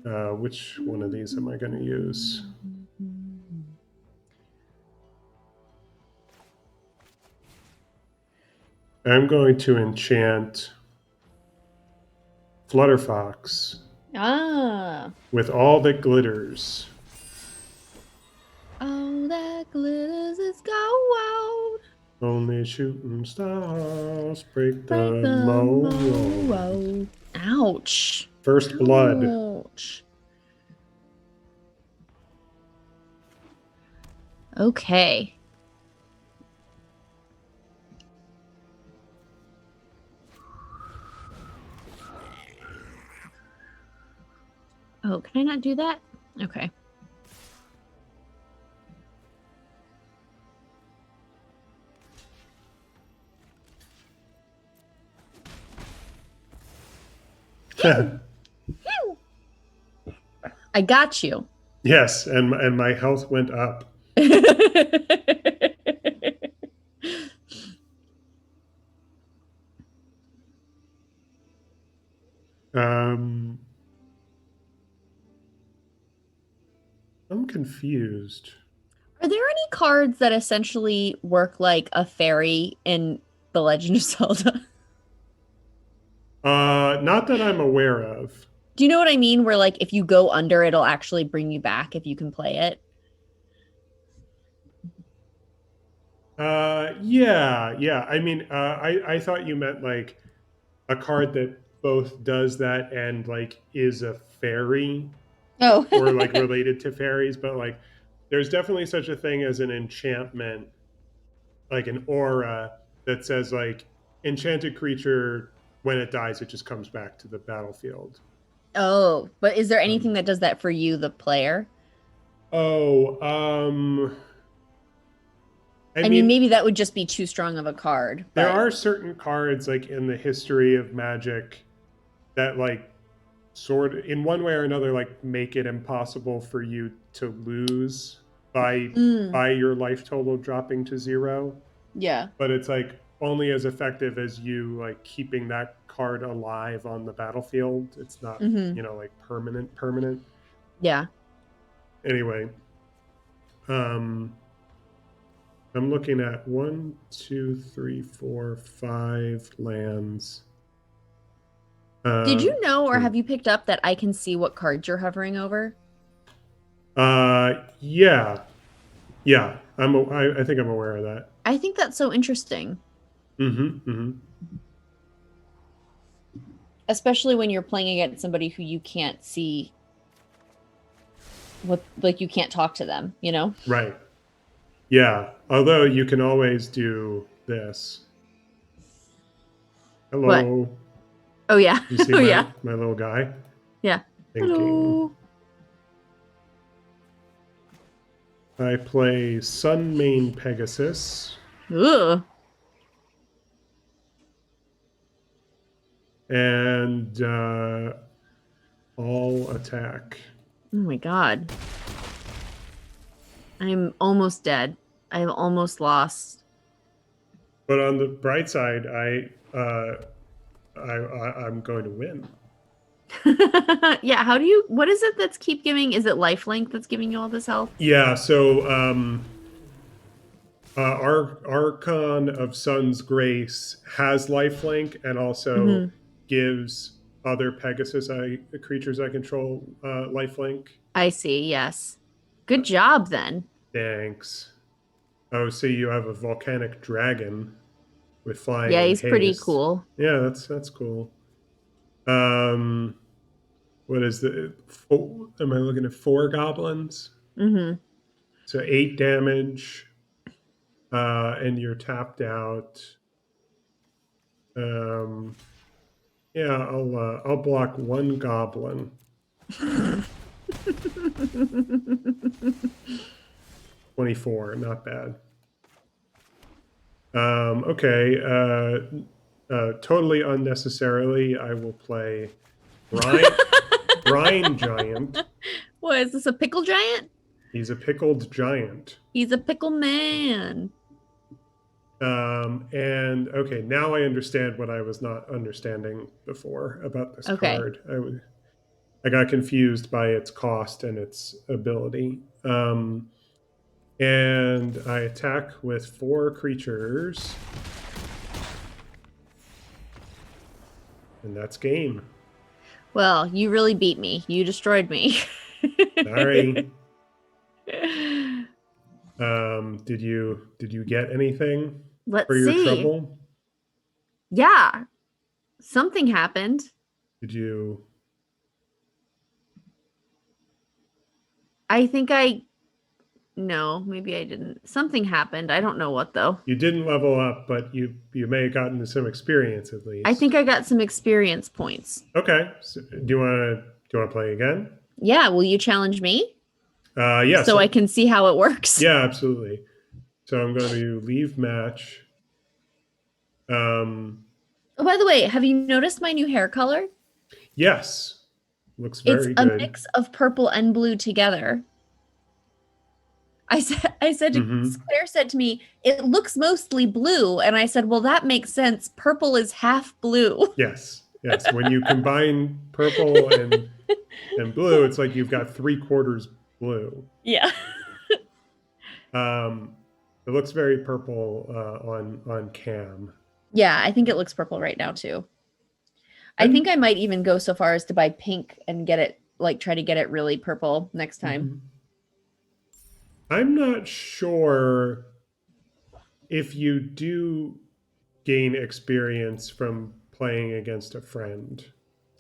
Which one of these am I going to use? I'm going to enchant Flutterfox with all that glitters. All that glitters is gold. Only shooting stars break the mold. Ouch. First blood. Ouch. Okay. Oh, can I not do that? Okay. I got you. Yes, and my health went up. I'm confused. Are there any cards that essentially work like a fairy in The Legend of Zelda? Not that I'm aware of. Do you know what I mean? Where like if you go under, it'll actually bring you back if you can play it. Yeah. I mean, I thought you meant like a card that both does that and like is a fairy Oh. or like related to fairies, but like there's definitely such a thing as an enchantment, like an aura that says like enchanted creature, when it dies, it just comes back to the battlefield. Oh, but is there anything that does that for you, the player? Oh, I mean, maybe that would just be too strong of a card. There are certain cards like in the history of Magic that like sort of, in one way or another, like make it impossible for you to lose by your life total dropping to 0. Yeah. But it's like only as effective as you like keeping that card alive on the battlefield. It's not, Mm-hmm. like permanent. Yeah. Anyway, um, I'm looking at 1, 2, 3, 4, 5 lands. Did you know or Hmm. have you picked up that I can see what cards you're hovering over? Yeah, yeah. I think I'm aware of that. I think that's so interesting, Mm-hmm. Mm-hmm. especially when you're playing against somebody who you can't see what, like you can't talk to them, you know? Right. Yeah. Although you can always do this. What? Hello. Oh yeah. You see Oh my yeah. my little guy Yeah. thinking. Hello. I play Sun Main Pegasus Ugh. and all attack. Oh my God. I'm almost dead. I'm almost lost. But on the bright side, I'm going to win. Yeah, how do you, what is it that's keep giving? Is it lifelink that's giving you all this health? Yeah. So Archon of Sun's Grace has lifelink and also Hmm. gives other Pegasus creatures I control lifelink. I see, yes. Good job then. Thanks. Oh, see, you have a volcanic dragon with flying Yeah, and he's pretty haste. cool. Yeah, that's cool. Um, what is the? Am I looking at 4 goblins? Hmm. So 8 damage, and you're tapped out. Um, yeah, I'll block 1 goblin. 24, not bad. Okay. Totally unnecessarily, I will play Brine Giant. What is this, a pickle giant? He's a pickled giant. He's a pickle man. And okay, now I understand what I was not understanding before about this Okay. card. I got confused by its cost and its ability. And I attack with 4 creatures, and that's game. Well, you really beat me. You destroyed me. Sorry. Did you get anything for Let's your see. trouble? Yeah, something happened. Did you? I think I, no, maybe I didn't. Something happened. I don't know what though. You didn't level up, but you may have gotten some experience at I least. think I got some experience points. Okay. So do you want to play again? Yeah, will you challenge me Yeah. so I So can see how it works? yeah, absolutely. So I'm going to leave match. Um, Oh, by the way, have you noticed my new hair color? yes, looks It's very a good. mix of purple and blue together. Hmm. Claire said to me, it looks mostly blue. And I said, well, that makes sense. Purple is half blue. Yes, yes. When you combine purple and blue, it's like you've got 3/4 blue. Yeah. Um, it looks very purple on cam. Yeah, I think it looks purple right now too. I think And I might even go so far as to buy pink and get it, like, try to get it really purple next time. mhm. I'm not sure if you do gain experience from playing against a friend.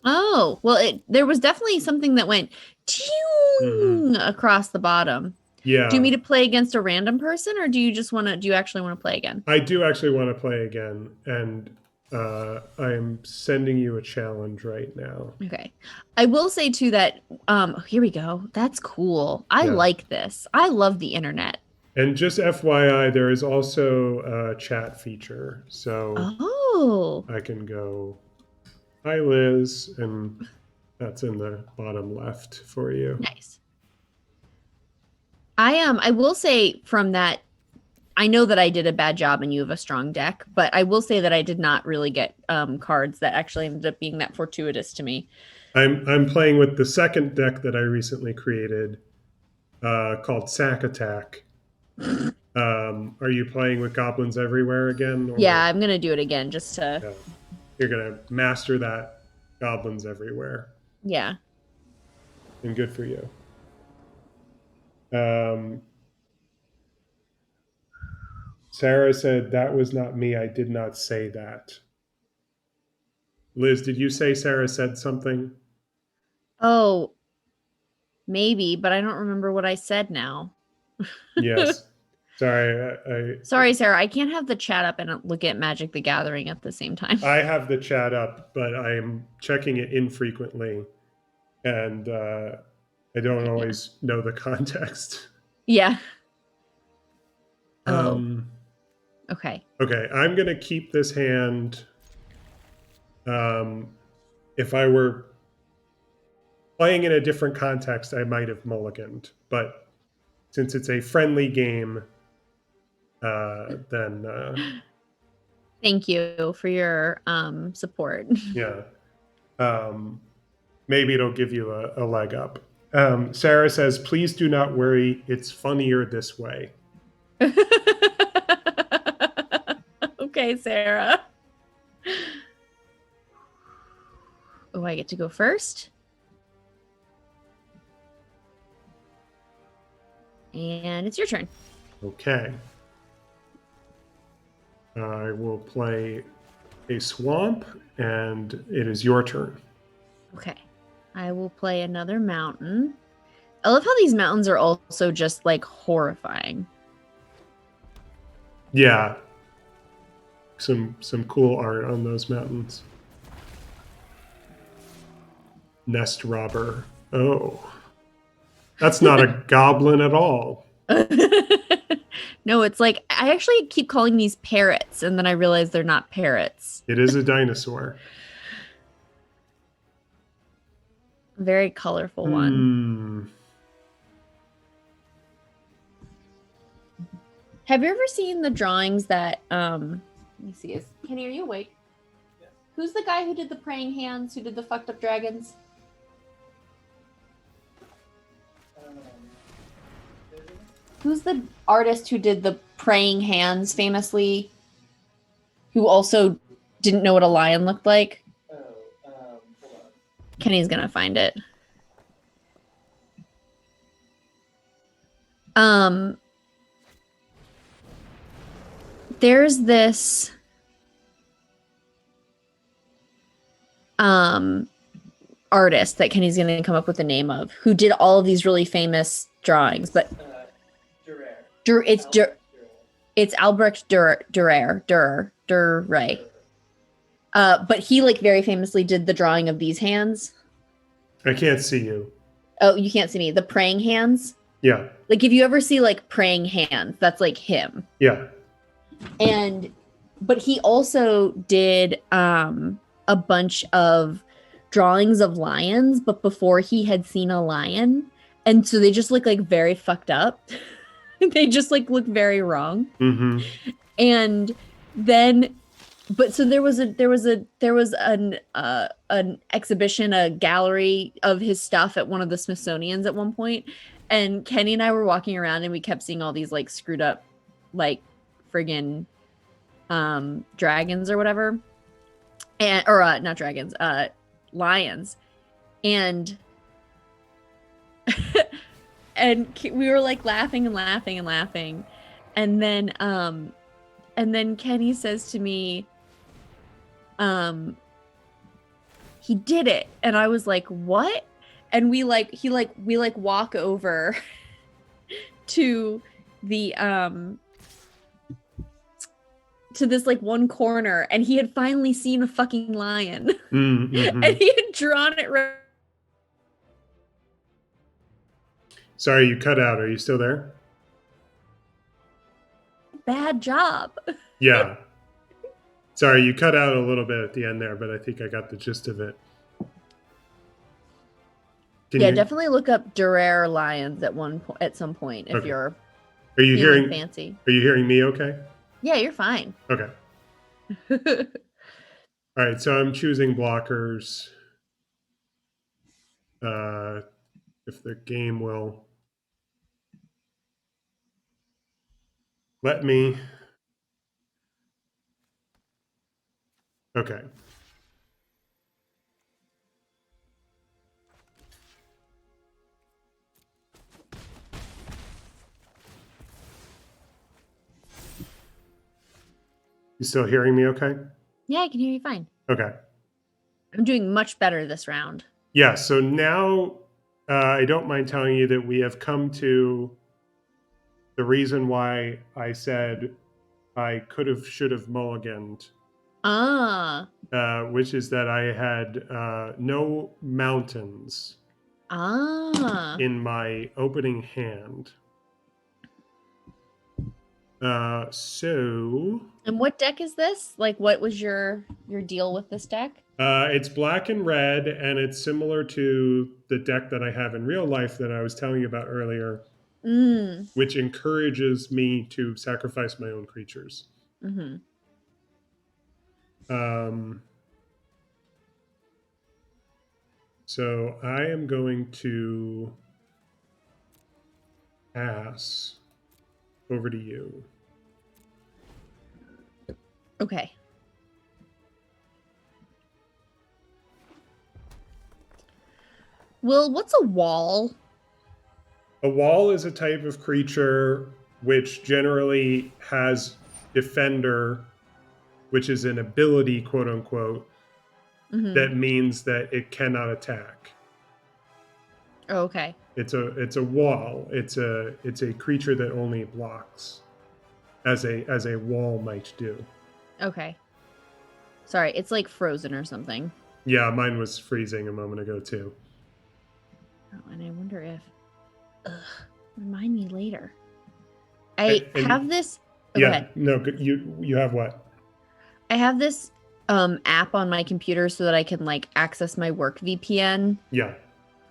Oh, well, there was definitely something that went Hmm. ting across the bottom. Do you Yeah, mean to play against a random person or do you actually want to play again? I do actually want to play again, and I'm sending you a challenge right now. Okay. I will say too that here we go. That's cool. I Yeah. like this. I love the internet. And just FYI, there is also a chat feature. So Oh, I can go, hi, Liz. And that's in the bottom left for you. nice. I will say from that I know that I did a bad job and you have a strong deck, but I will say that I did not really get cards that actually ended up being that fortuitous to me. I'm playing with the second deck that I recently created, called Sack Attack. Are you playing with goblins everywhere again, Yeah, or I'm gonna do it again just to yeah, you're gonna master that goblins everywhere? yeah. And good for you. Um, Sarah said that was not me. I did not say that. Liz, did you say Sarah said something? Oh, maybe, but I don't remember what I said now. Yes. Sorry, Sorry, Sarah. I can't have the chat up and look at Magic the Gathering at the same time. I have the chat up, but I am checking it infrequently, and I don't Okay, yeah. always know the context. Yeah. Oh, Um, okay. okay, I'm gonna keep this hand. Um, if I were playing in a different context, I might have mulliganed, but since it's a friendly game, then Thank you for your support. yeah, um, maybe it'll give you a leg up. Sarah says, "Please do not worry. It's funnier this way." Okay, Sarah. Oh, I get to go first. And it's your turn. Okay. I will play a swamp, and it is your turn. Okay. I will play another mountain. I love how these mountains are also just like horrifying. Yeah, some cool art on those mountains. Nest robber. Oh, that's not a goblin at all. No, it's like I actually keep calling these parrots, and then I realize they're not parrots. It is a dinosaur. Very colorful one. Hmm. Have you ever seen the drawings that let me see, is Kenny, are you awake? Yeah. Who's the guy who did the praying hands, who did the fucked up dragons? Who's the artist who did the praying hands famously? Who also didn't know what a lion looked like? Hold on. Kenny's gonna find it. There's this artist that Kenny's gonna come up with the name of who did all of these really famous drawings, but it's Albrecht Dürer. But he like very famously did the drawing of these hands. I can't see you. Oh, you can't see me. The praying hands. Yeah. Like if you ever see like praying hands, that's like him. Yeah. But he also did a bunch of drawings of lions, but before he had seen a lion. And so they just look like very fucked up. They just like look very wrong. Mm-hmm. And then but so there was an exhibition, a gallery of his stuff at one of the Smithsonian's at one point, and Kenny and I were walking around and we kept seeing all these like screwed up like friggin dragons or whatever, and or not dragons, lions, and and we were like laughing and laughing and laughing, and then Kenny says to me, he did it. And I was like, what? And we walk over to the to this like one corner, and he had finally seen a fucking lion. Mm-hmm. And he had drawn it right. Sorry, you cut out. Are you still there? Bad job. Yeah. Sorry, you cut out a little bit at the end there, but I think I got the gist of it. Definitely look up Durer lions at some point if Okay. you're Are you feeling hearing? fancy. Are you hearing me? Okay. Yeah, you're fine. Okay. All right. So I'm choosing blockers. If the game will let me. Okay. You still hearing me? Okay. Yeah, I can hear you fine. Okay. I'm doing much better this round. Yeah. So now I don't mind telling you that we have come to the reason why I said I could have, should have mulliganed, Ah. which is that I had no mountains Ah. in my opening hand. So And what deck is this? Like what was your deal with this deck? it's black and red, and it's similar to the deck that I have in real life that I was telling you about earlier, Mm. which encourages me to sacrifice my own creatures. Mm-hmm. Um, so I am going to pass over to you. Okay. Well, what's a wall? A wall is a type of creature which generally has defender, which is an ability, quote unquote, Mm-hmm. that means that it cannot attack. Oh, okay. It's a wall. It's a creature that only blocks, as a wall might do. Okay. Sorry, it's like frozen or something. Yeah, mine was freezing a moment ago too. Oh, and I wonder if remind me later. I have And this. Oh, go yeah, ahead. no, you have what? I have this app on my computer so that I can like access my work VPN Yeah,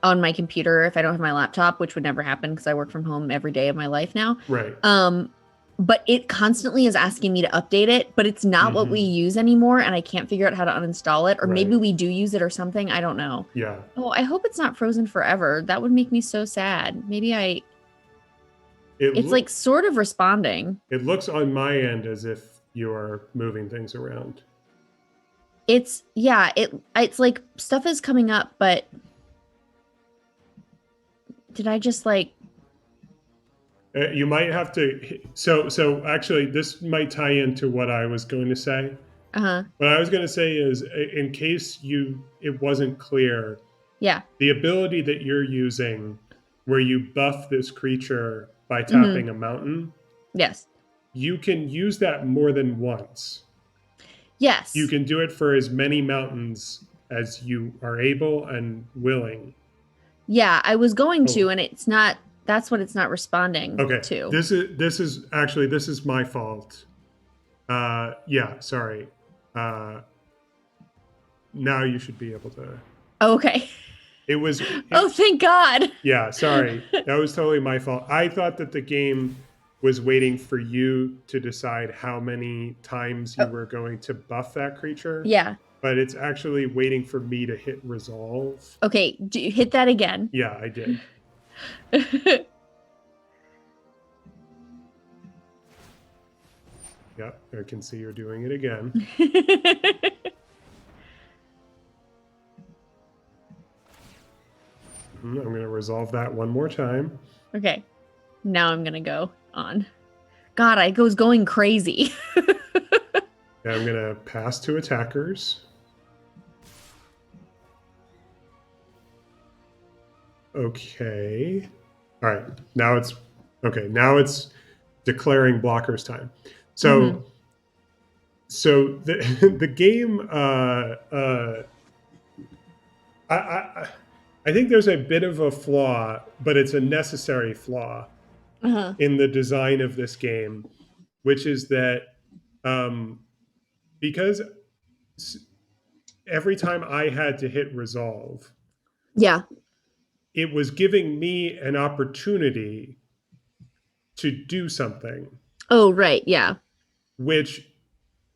on my computer if I don't have my laptop, which would never happen because I work from home every day of my life now. right. Um, but it constantly is asking me to update it, but it's not what we Mm-hmm. use anymore, and I can't figure out how to uninstall it, or maybe Right. we do use it or something. I don't know. Yeah. Oh, I hope it's not frozen forever. That would make me so sad. Maybe I. It It's lo- like sort of responding. it looks on my end as if you are moving things around. It's yeah. It's like stuff is coming up, but did I just like? You might have to. So actually, this might tie into what I was going to say. Uh-huh. What I was going to say is, in case it wasn't clear, Yeah. the ability that you're using, where you buff this creature by Mm-hmm. tapping a mountain, Yes. you can use that more than once. You Yes. can do it for as many mountains as you are able and willing. Yeah, I was going to, Oh, and it's not. That's what it's not responding okay. to. This is my fault. Yeah, sorry. Uh, now you should be able to. Okay. It was Oh, it, thank God. Yeah, sorry. That was totally my fault. I thought that the game was waiting for you to decide how many times you Oh, were going to buff that creature, yeah. but it's actually waiting for me to hit resolve. Okay, hit that again. Yeah, I did. Yep, I can see you're doing it again. I'm going to resolve that one more time. Okay. Now I'm gonna go on. God, I was going crazy. And I'm going to pass to attackers. Okay. All right. Now it's okay. Now it's declaring blockers time. Hmm. So the the game I I think there's a bit of a flaw, but it's a necessary flaw Uh-huh. in the design of this game, which is that um, because every time I had to hit resolve, Yeah. it was giving me an opportunity to do something, Oh, right. Yeah. which,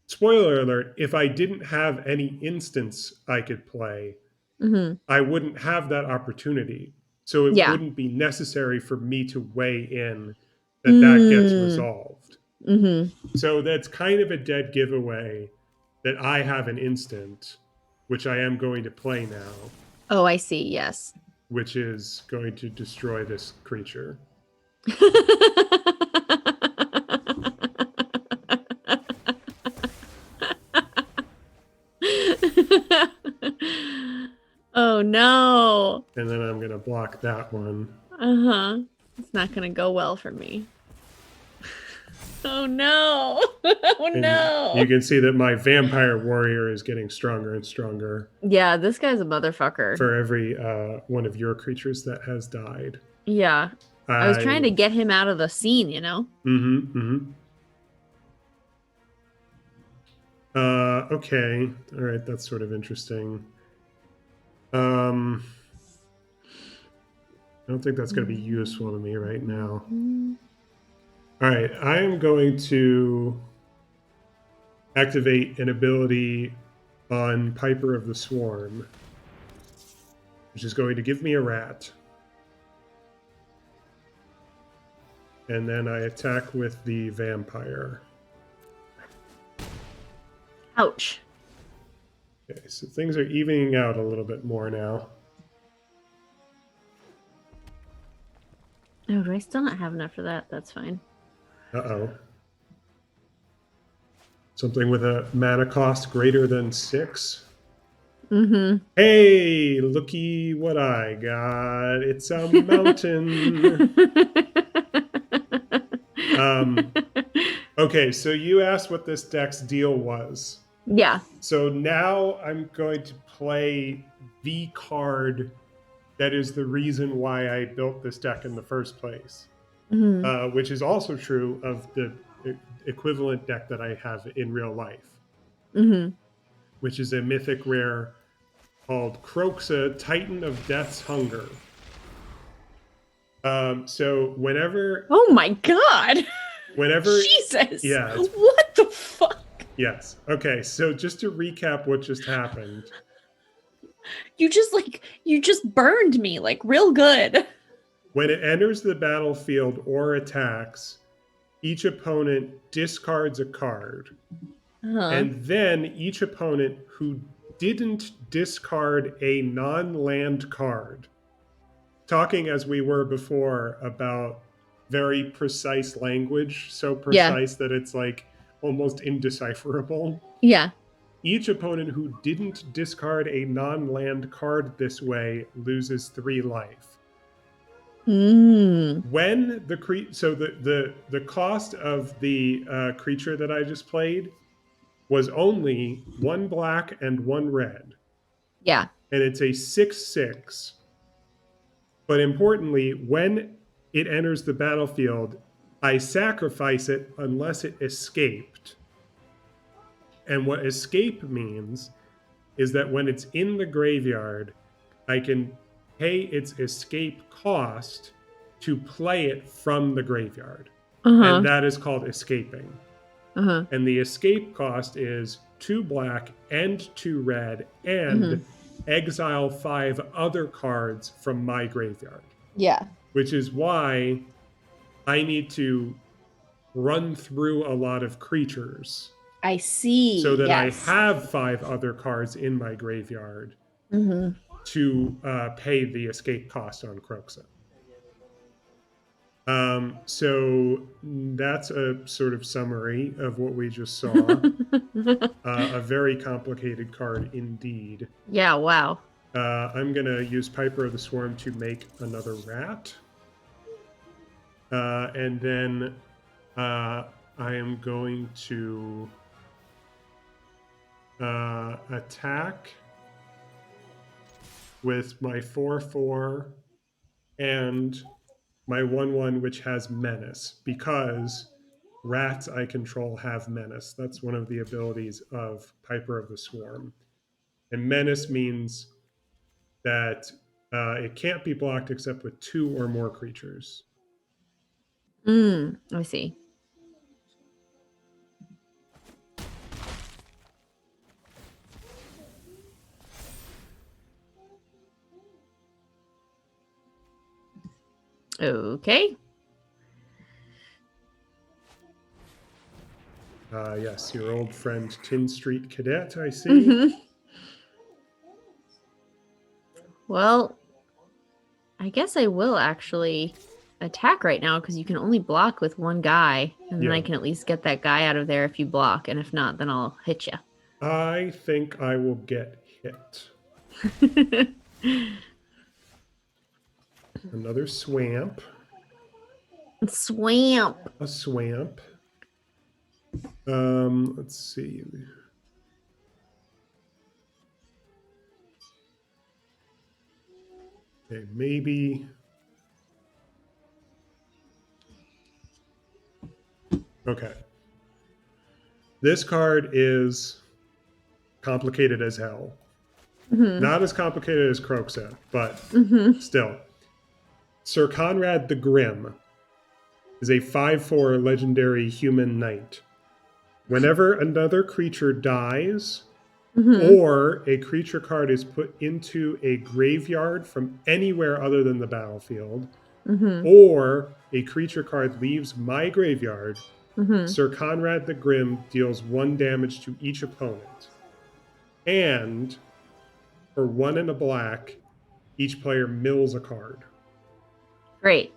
spoiler alert, if I didn't have any instance I could play, Hmm. I wouldn't have that opportunity. So it Yeah. wouldn't be necessary for me to weigh in that that gets Mm. resolved. Hmm. So that's kind of a dead giveaway that I have an instant, which I am going to play now, Oh, I see. Yes. which is going to destroy this creature. Oh no. And then I'm going to block that one. Uh-huh. It's not gonna go well for me. Oh no. Oh And you no. can see that my vampire warrior is getting stronger and stronger Yeah, this guy's a motherfucker. for every one of your creatures that has died. Yeah. I was trying I to get him out of the scene, you know? mm-hmm. Okay. All right, that's sort of interesting. I don't think that's going to be useful to me right now. All right, I am going to activate an ability on Piper of the Swarm, which is going to give me a rat. And then I attack with the vampire. Ouch. Okay, so things are evening out a little bit more now. Oh, do I still not have enough for that? That's fine. Uh-oh. Something with a mana cost greater than 6. Mm-hmm. Hey, looky what I got. It's a mountain. Um, okay, so you asked what this deck's deal was. Yeah. So now I'm going to play the card that is the reason why I built this deck in the first place, Mm-hmm. which is also true of the equivalent deck that I have in real life, Mm-hmm. which is a mythic rare called Croxa, Titan of Death's Hunger. So Oh my God. whenever, Jesus. yeah, it's What the fuck? yes. Okay, so just to recap what just happened, You just burned me like real good. when it enters the battlefield or attacks, each opponent discards a card. Uh-huh. And then each opponent who didn't discard a non land card, talking as we were before about very precise language, so Yeah. precise that it's like almost indecipherable. Yeah. Each opponent who didn't discard a non land card this way loses 3 life. Mm. When the cost of the creature that I just played was only 1 black and 1 red, Yeah. and it's a 6/6. But importantly, when it enters the battlefield, I sacrifice it unless it escaped. And what escape means is that when it's in the graveyard, I can pay its escape cost to play it from the graveyard. And Uh-huh. that is called escaping. Uh-huh. And the escape cost is 2 black and 2 red Mm-hmm. and exile 5 other cards from my graveyard, Yeah. which is why I need to run through a lot of creatures I so see. that I Yes. have 5 other cards in my graveyard Mm-hmm. to pay the escape cost on Croxa. So that's a sort of summary of what we just saw. A very complicated card indeed. Yeah, wow. I'm going to use Piper of the Swarm to make another rat. And then I am going to attack with my 4/4 and my 1/1, which has Menace, because rats I control have Menace. That's one of the abilities of Piper of the Swarm. And Menace means that it can't be blocked except with 2 or more creatures. I see. Okay. Yes, your old friend Tin Street Cadet, I see. Hmm. Well, I guess I will actually attack right now because you can only block with one guy, and then I Yeah. can at least get that guy out of there if you block, and if not, then I'll hit I think I will get hit. you. Another swamp. Swamp. A swamp. Let's see. Okay, maybe. Okay. This card is complicated as hell. Hmm. Not as complicated as Croxa, but Hmm. still. Sir Conrad the Grim is a 5/4 legendary human knight. Whenever another creature dies, Hmm. or a creature card is put into a graveyard from anywhere other than the battlefield, Hmm. or a creature card leaves my graveyard, Hmm. Sir Conrad the Grim deals 1 damage to each opponent. And for 1 and a black, each player mills a card. Great.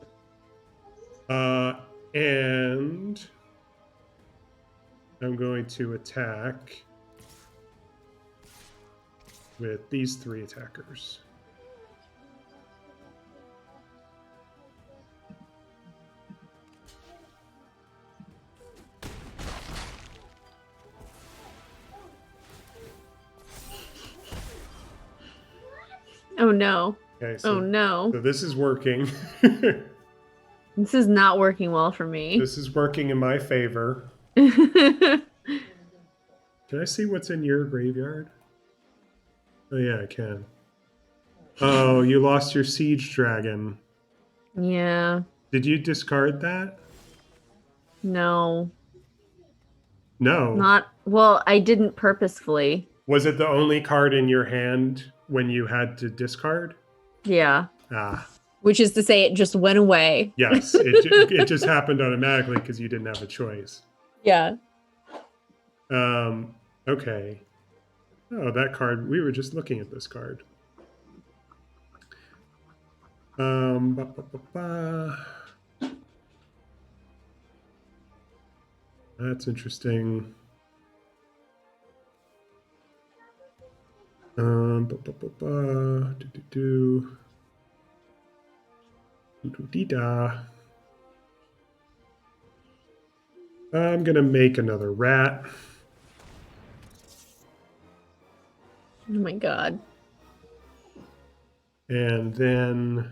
And I'm going to attack with these 3 attackers. Oh no. Okay, Oh so no. this is working. This is not working well for me. This is working in my favor. Yeah. Can I see what's in your graveyard? Oh yeah, I can. Oh, you lost your siege dragon. Did you discard that? No. No. Not well, I didn't purposefully. Was it the only card in your hand when you had to discard? Yeah. Ah, Which is to say it just went away. yes. It just happened automatically because you didn't have a choice. Yeah. Um, okay. Oh, that card. We were just looking at this card. Ba, ba, ba, ba. That's interesting. Ba, ba, ba, ba. Do, do, do. Do, do, dee, da. I'm gonna make another rat. Oh my god. And then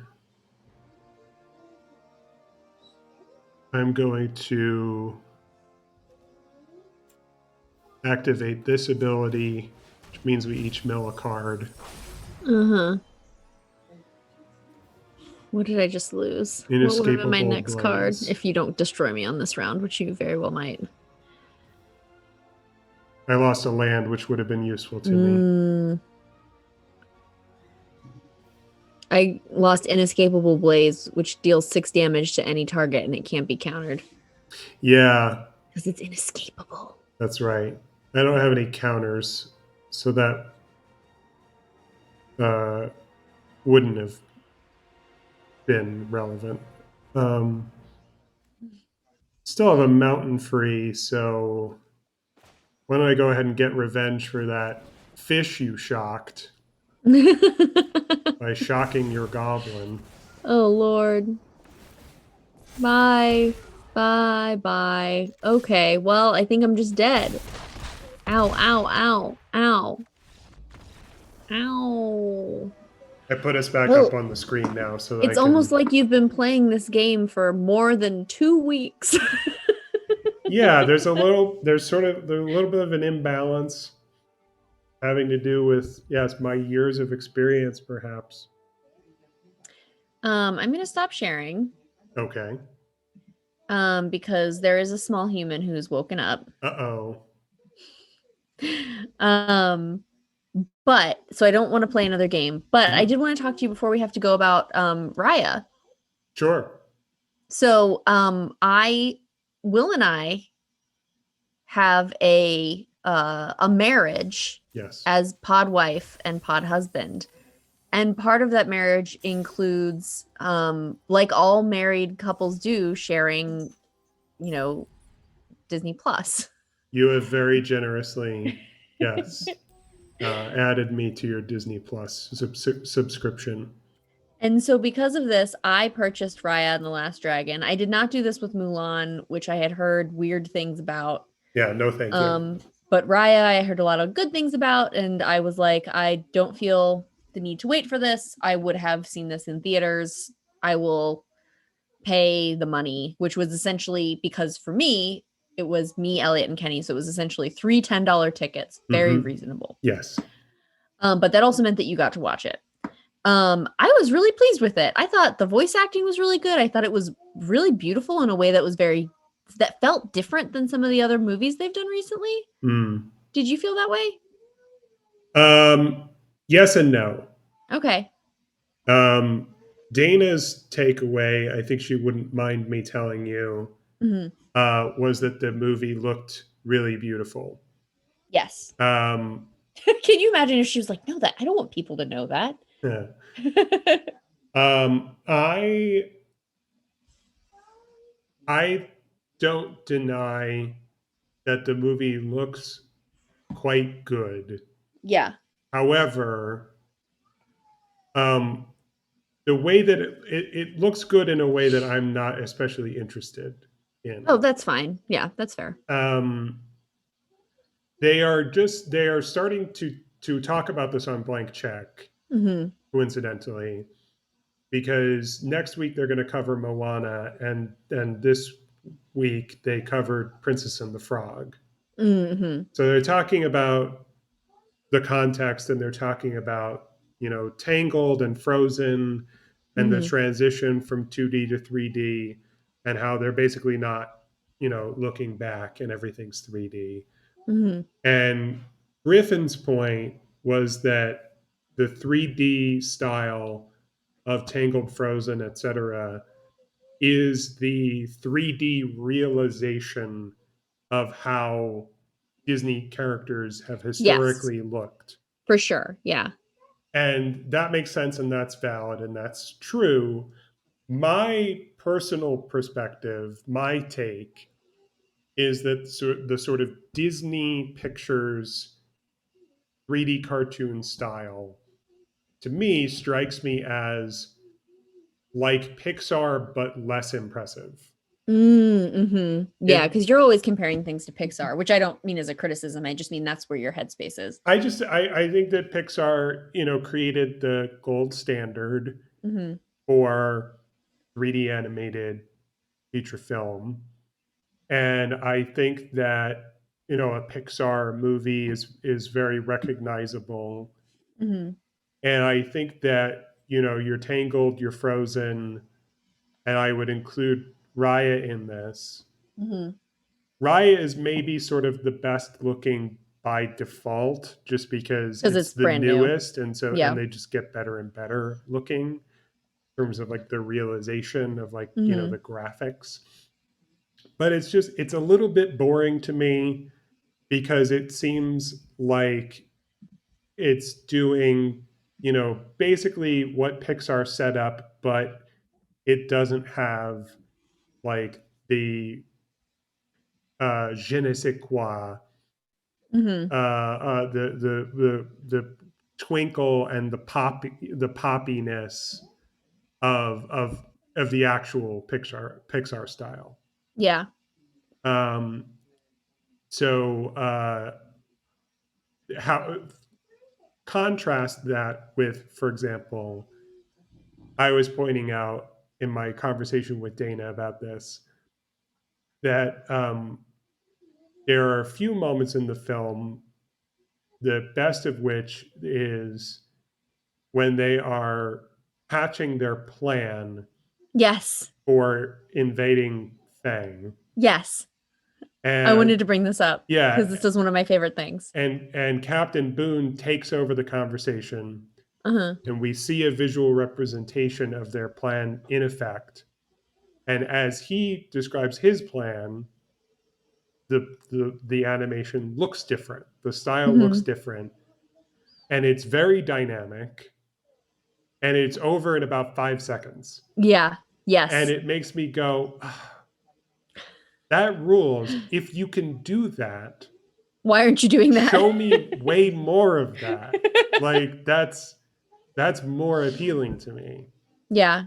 I'm going to activate this ability, which means we each mill a card. Uh-huh. What did I just lose? What would have been my Inescapable next card Blaze. if you don't destroy me on this round, which you very well might? I lost a land, which would have been useful to me. Mm, I lost Inescapable Blaze, which deals 6 damage to any target and it can't be countered. Yeah, Because it's inescapable. that's right. I don't have any counters, so that wouldn't have been relevant. Still have a mountain free, so why don't I go ahead and get revenge for that fish you shocked by shocking your goblin? Oh, Lord. Bye. Bye. Bye. Okay, well, I think I'm just dead. Ow, ow, ow, ow. Ow. I put us back Well, up on the screen now so that I it's almost can. like you've been playing this game for more than 2 weeks. Yeah, there's a little bit of an imbalance having to do with, yes, my years of experience, perhaps. I'm gonna stop sharing. Okay. because there is a small human who's woken up. Uh-oh. Um, but so I don't want to play another game, but I Mhm. did want to talk to you before we have to go about Raya. Sure. So I Will and I have a marriage Yes. as pod wife and pod husband. And part of that marriage includes like all married couples do, sharing, you know, Disney Plus. You have very generously, yes, added me to your Disney Plus subscription. And so because of this, I purchased Raya and the Last Dragon. I did not do this with Mulan, which I had heard weird things about. Yeah, no, thank you. Um, but Raya, I heard a lot of good things about, and I was like, I don't feel the need to wait for this. I would have seen this in theaters. I will pay the money, which was essentially because for me, it was me, Elliot, and Kenny. So it was essentially three $10 tickets. Very Hmm. reasonable. Yes. But that also meant that you got to watch it. I was really pleased with it. I thought the voice acting was really good. I thought it was really beautiful in a way that was that felt different than some of the other movies they've done recently. Mm. Did you feel that way? Yes and no. Okay. Um, Dana's takeaway, I think she wouldn't mind me telling you, Hmm. was that the movie looked really beautiful. Yes. Um, Can you imagine if she was like, no, that I don't want people to know that. yeah. I don't deny that the movie looks quite good. Yeah. However, um, the way that it looks good in a way that I'm not especially interested Oh, in. that's fine. Yeah, that's fair. Um, they are starting to talk about this on Blank Check, Hmm. coincidentally, because next week they're going to cover Moana, and this week they covered Princess and the Frog. Hmm. So they're talking about the context, and they're talking about, Tangled and Frozen, and the Hmm. transition from 2D to 3D, and how they're basically not, looking back and everything's 3D. Hmm. And Griffin's point was that the 3D style of Tangled, Frozen, etc., is the 3D realization of how Disney characters have Yes, historically looked. for sure. Yeah. And that makes sense, and that's valid, and that's true. My personal perspective, my take, is that the sort of Disney Pictures 3D cartoon style, to me, strikes me as like Pixar, but less impressive. Mm-hmm. Yeah, It, because you're always comparing things to Pixar, which I don't mean as a criticism. I just mean that's where your headspace is. I think that Pixar, created the gold standard Hmm. for 3D animated feature film. And I think that, a Pixar movie is very recognizable. Hmm. And I think that, you're Tangled, you're Frozen, and I would include Raya in this. Hmm. Raya is maybe sort of the best looking by default, just because Because it's it's the brand new. newest, and Yeah. they just get better and better looking in terms of like the realization of, like, Hmm. the graphics. But it's a little bit boring to me, because it seems like it's doing, basically what Pixar set up, but it doesn't have like the je ne sais quoi, Hmm. the twinkle and the poppiness of the actual Pixar style. Yeah. Um, so how contrast that with, for example, I was pointing out in my conversation with Dana about this, that there are a few moments in the film, the best of which is when they are hatching their plan Yes. for invading bang. Yes. I And wanted to bring this up because yeah, this is one of my favorite things. and Captain Boone takes over the conversation, Uh-huh. and we see a visual representation of their plan in effect. And as he describes his plan, the animation looks different. The style looks Mhm. different, and it's very dynamic, and it's over in about 5 seconds. Yeah. And Yes. it makes me go, "Ah, that rules. If you can do that, Why aren't you doing that? show me way more of that. Like that's more appealing to me Yeah.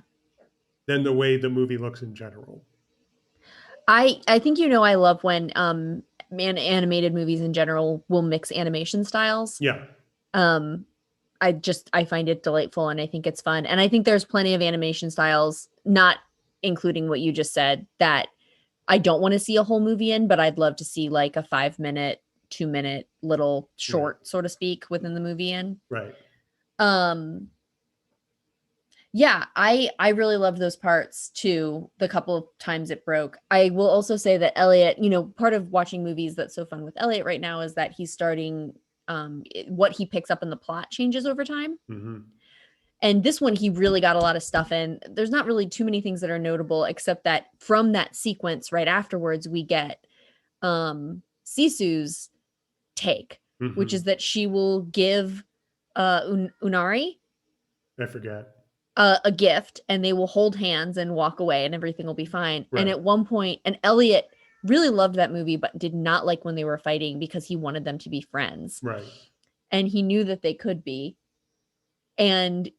than the way the movie looks in general. I think I love when animated movies in general will mix animation styles. Yeah. Um I find it delightful and I think it's fun. And I think there's plenty of animation styles, not including what you just said, that I don't want to see a whole movie in, but I'd love to see like a 5 minute, 2 minute little Right. short, so to speak, within the movie in. Right. Um yeah, I really loved those parts too, the couple of times it broke. I will also say that Elliot, part of watching movies that's so fun with Elliot right now is that he's starting what he picks up in the plot changes over time. Mm-hmm. And this one, he really got a lot of stuff in. There's not really too many things that are notable, except that from that sequence right afterwards, we get Sisu's take, which Mm-hmm. is that she will give Unari I forget. a gift and they will hold hands and walk away and everything will be fine. And Right. at one point, and Elliot really loved that movie, but did not like when they were fighting because he wanted them to be friends. Right. And he knew that they could be. And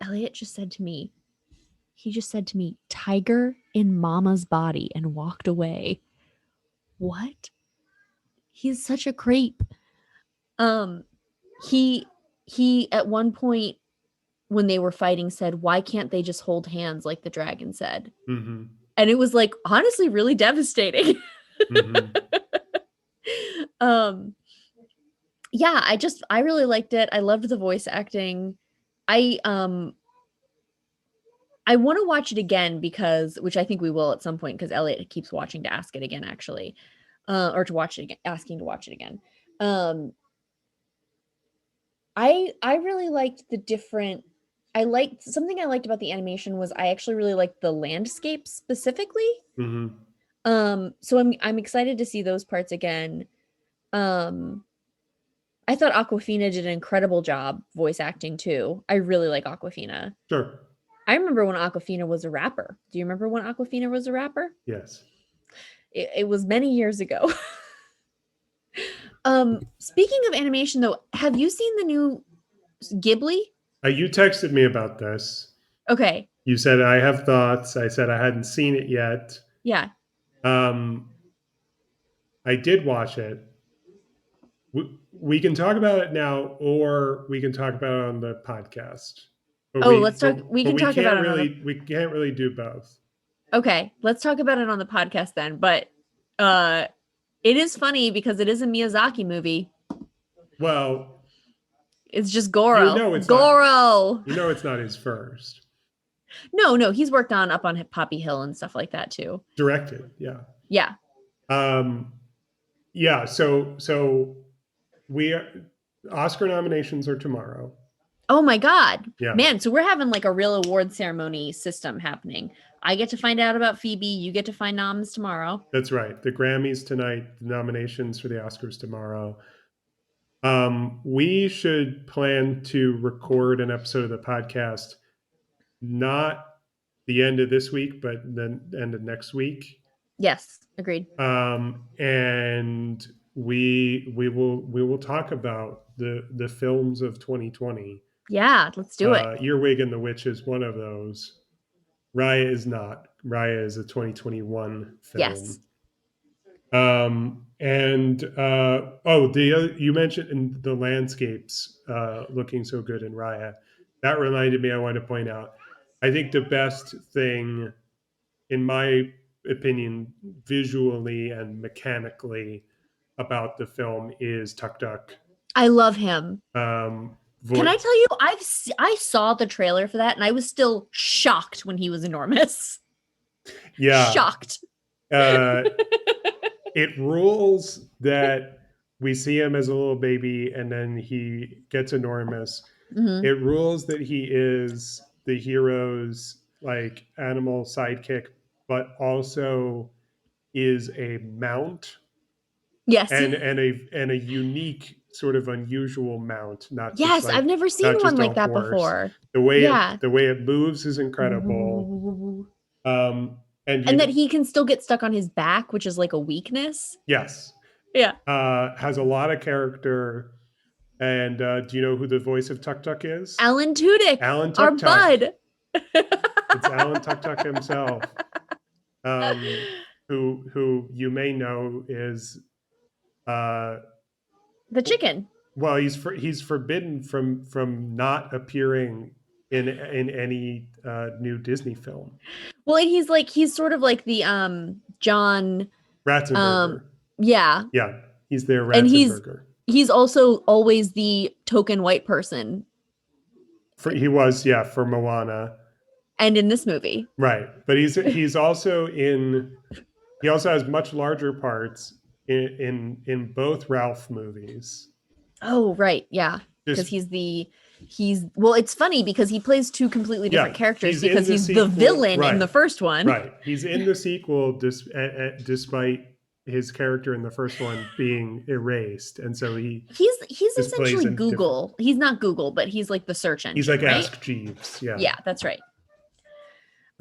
Elliot just said to me, he just said to me, "Tiger in mama's body," and walked away. What? He's such a creep. Um, he he at one point when they were fighting said, "Why can't they just hold hands like the dragon said?" Mm-hmm. And it was like honestly really devastating. Mm-hmm. um yeah, I really liked it. I loved the voice acting. I want to watch it again because, which I think we will at some point, because Elliot keeps watching to ask it again, actually, or to watch it again, asking to watch it again. Um, I really liked the different. I liked something I liked about the animation was I actually really liked the landscape specifically. Mm-hmm. So I'm excited to see those parts again. Um, I thought Aquafina did an incredible job voice acting too. I really like Aquafina. Sure. I remember when Aquafina was a rapper. Do you remember when Aquafina was a rapper? Yes. It was many years ago. Speaking of animation though, have you seen the new Ghibli? You texted me about this. Okay. You said I have thoughts. I said I hadn't seen it yet. Yeah. Um, I did watch it. We can talk about it now, or we can talk about it on the podcast. But Oh, we let's talk. but We but can talk about it on the. we can't really do both. Okay, let's talk about it on the podcast then. But uh, it is funny because it is a Miyazaki movie. Well, It's just you Goro. know it's not. Goro. You know it's not his first. No, he's worked on Up on Poppy Hill and stuff like that too. Directed, yeah. Yeah. Um, yeah. So we are, Oscar nominations are tomorrow. Oh my God. Yeah, Man, so we're having like a real award ceremony system happening. I get to find out about Phoebe. You get to find noms tomorrow. that's right. The Grammys tonight. The nominations for the Oscars tomorrow. We should plan to record an episode of the podcast, not the end of this week, but the end of next week. Yes, agreed. And we will talk about the films of 2020. Yeah, let's do it. Earwig and the Witch is one of those. Raya is not. Raya is a 2021 Yes. film. And oh, the other, you mentioned in the landscapes looking so good in Raya. That reminded me. I want to point out. I think the best thing, in my opinion, visually and mechanically, about the film is Tuk Tuk. I love him. Um, Can I voice. tell you, I saw the trailer for that and I was still shocked when he was enormous. Yeah. Shocked. Uh, it rules that we see him as a little baby and then he gets enormous. Mhm. It rules that he is the hero's like animal sidekick, but also is a mount Yes. and a unique sort of unusual mount, Yes, I've never seen not one just a like that horse. before. Yeah. The way it moves is incredible. And And that he can still get stuck on his back, which is like a weakness. yes, Yeah. has a lot of character. And do you know who the voice of Tuk Tuk is? Alan Tudyk, Alan our Tuk Tuk. bud. It's Alan Tuk Tuk himself, who you may know is uh, The chicken. well, he's forbidden from not appearing in any new Disney film. Well, and he's sort of like the John um Ratzenberger, yeah. yeah, he's their And Ratzenberger. he's also always the token white person He was, yeah, for Moana, and in this movie. right? But he's also in. He also has much larger parts in both Ralph movies. Oh, right. Yeah. Because Just he's well, it's funny because he plays two completely different yeah, characters he's in because the he's the sequel, villain in right? the first one. Right. He's in the sequel despite his character in the first one being erased, and so he He's just plays essentially in different. Google. He's not Google, but he's like the search He's engine, like right? Ask Jeeves, yeah. Yeah, that's right.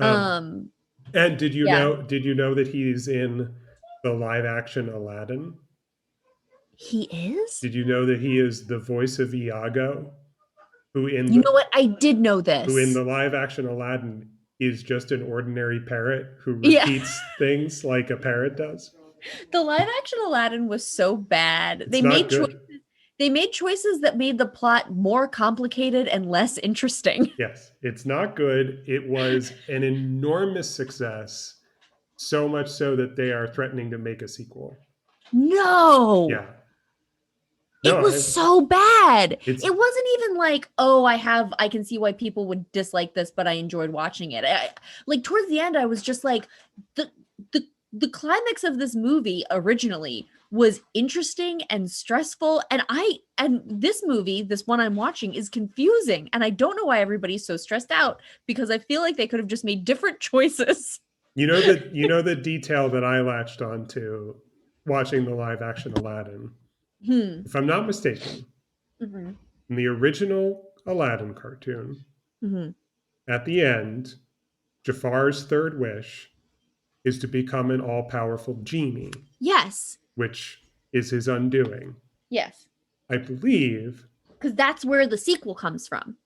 Um, Um and yeah. Did you know that he's in the live action Aladdin? He is? Did you know that he is the voice of Iago, You know what? I did know who in this. the live action Aladdin is just an ordinary parrot who Yeah. repeats things like a parrot does? The live action Aladdin was so bad. It's not good. They made choices that made the plot more complicated and less interesting. Yes, it's not good. It was an enormous success, so much so that they are threatening to make a sequel. No. Yeah. It No, was so bad. it's It wasn't even like, oh, I can see why people would dislike this, but I enjoyed watching it. Like towards the end, I was just like, the the the climax of this movie originally was interesting and stressful, and this movie, this one I'm watching, is confusing, and I don't know why everybody's so stressed out because I feel like they could have just made different choices. you know the detail that I latched onto watching the live action Aladdin. Hmm. If I'm not mistaken, Mm-hmm. in the original Aladdin cartoon, Mm-hmm. at the end, Jafar's third wish is to become an all powerful genie, Yes. which is his undoing. Yes. I believe. Because that's where the sequel comes from.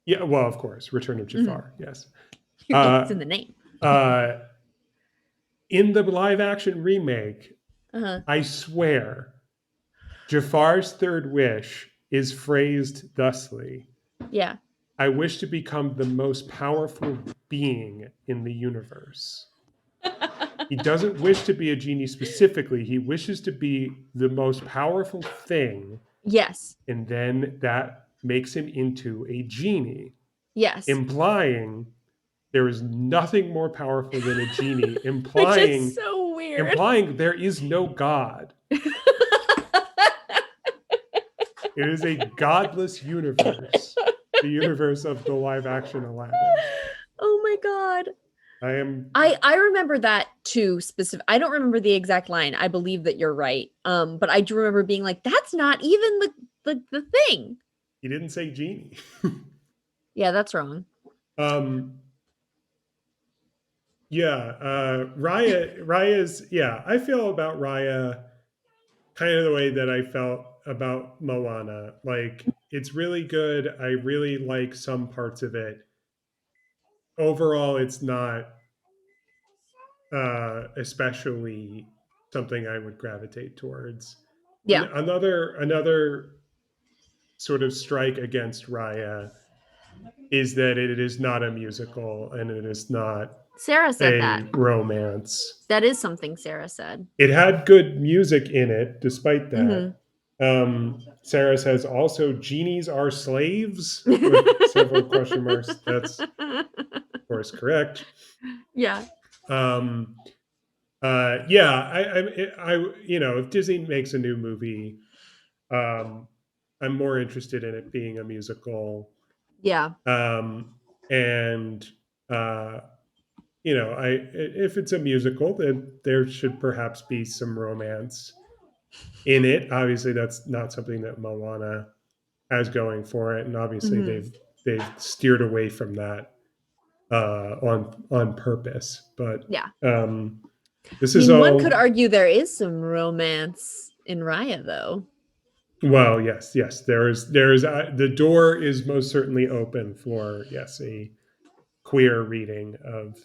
Yeah, well, of course, Return of Jafar, yes. Well, it's in the name. In the live action remake, Uh-huh. I swear, Jafar's third wish is phrased thusly: Yeah. I wish to become the most powerful being in the universe. He doesn't wish to be a genie specifically. He wishes to be the most powerful thing. Yes. And then that makes him into a genie, Yes. implying there is nothing more powerful than a genie, Which is so weird. implying there is no God. It is a godless universe, the universe of the live action Aladdin. Oh my god. I I remember that too specific. I don't remember the exact line. I believe that you're right. But I do remember being like, that's not even the thing. He didn't say genie. Yeah, that's wrong. Yeah, Raya's, yeah, I feel about Raya kind of the way that I felt about Moana. Like, it's really good. I really like some parts of it. Overall, it's not especially something I would gravitate towards. Yeah. Another sort of strike against Raya is that it is not a musical and it is not Sarah said a that. romance. That is something Sarah said. It had good music in it, despite that. Mm-hmm. Sarah says also genies are slaves with several question marks. That's of course correct. Yeah. Um, yeah, you know, if Disney makes a new movie, um, I'm more interested in it being a musical. Yeah. Um, and uh, you know, if it's a musical, then there should perhaps be some romance in it. Obviously, that's not something that Moana has going for it, and obviously Mhm. they've steered away from that on purpose. But Yeah. this I is mean, one could all argue there is some romance in Raya, though. well, yes, yes. There is the door is most certainly open for yes a queer reading of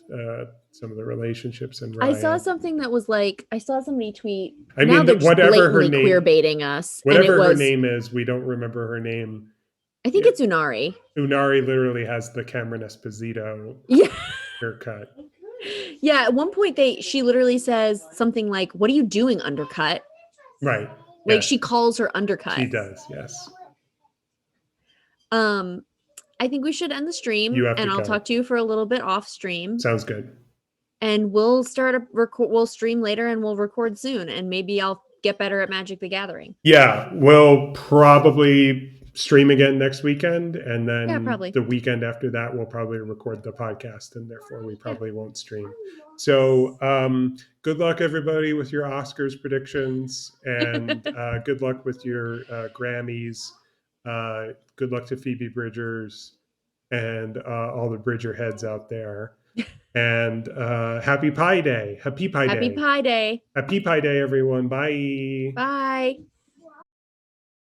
some of the relationships in I saw Raya. something that was like, I saw somebody tweet, I now mean they're that just blatantly queer baiting us. And it whatever her was, name is, we don't remember her name. I think Yeah, it's Unari. Unari literally has the Cameron Esposito Yeah. haircut. Yeah. At one point, she literally says something like, "What are you doing, Undercut?" Right. Like Yes, she calls her she Undercut. does. Yes. Um, I think we should end the You stream have to and I'll go. talk to you for a little bit off stream. Sounds good. And we'll start a record, we'll stream later and we'll record soon. And maybe I'll get better at Magic the Gathering. Yeah, we'll probably stream again next weekend, and Yeah, then probably. the weekend after that, we'll probably record the podcast, and therefore we Yeah. probably won't stream. So, good luck, everybody, with your Oscars predictions, and good luck with your Grammys. Good luck to Phoebe Bridgers and all the Bridger heads out there. And happy Pie Day! Happy Pie Happy Day! Pie Day. Happy Pie Day, everyone! Bye. Bye.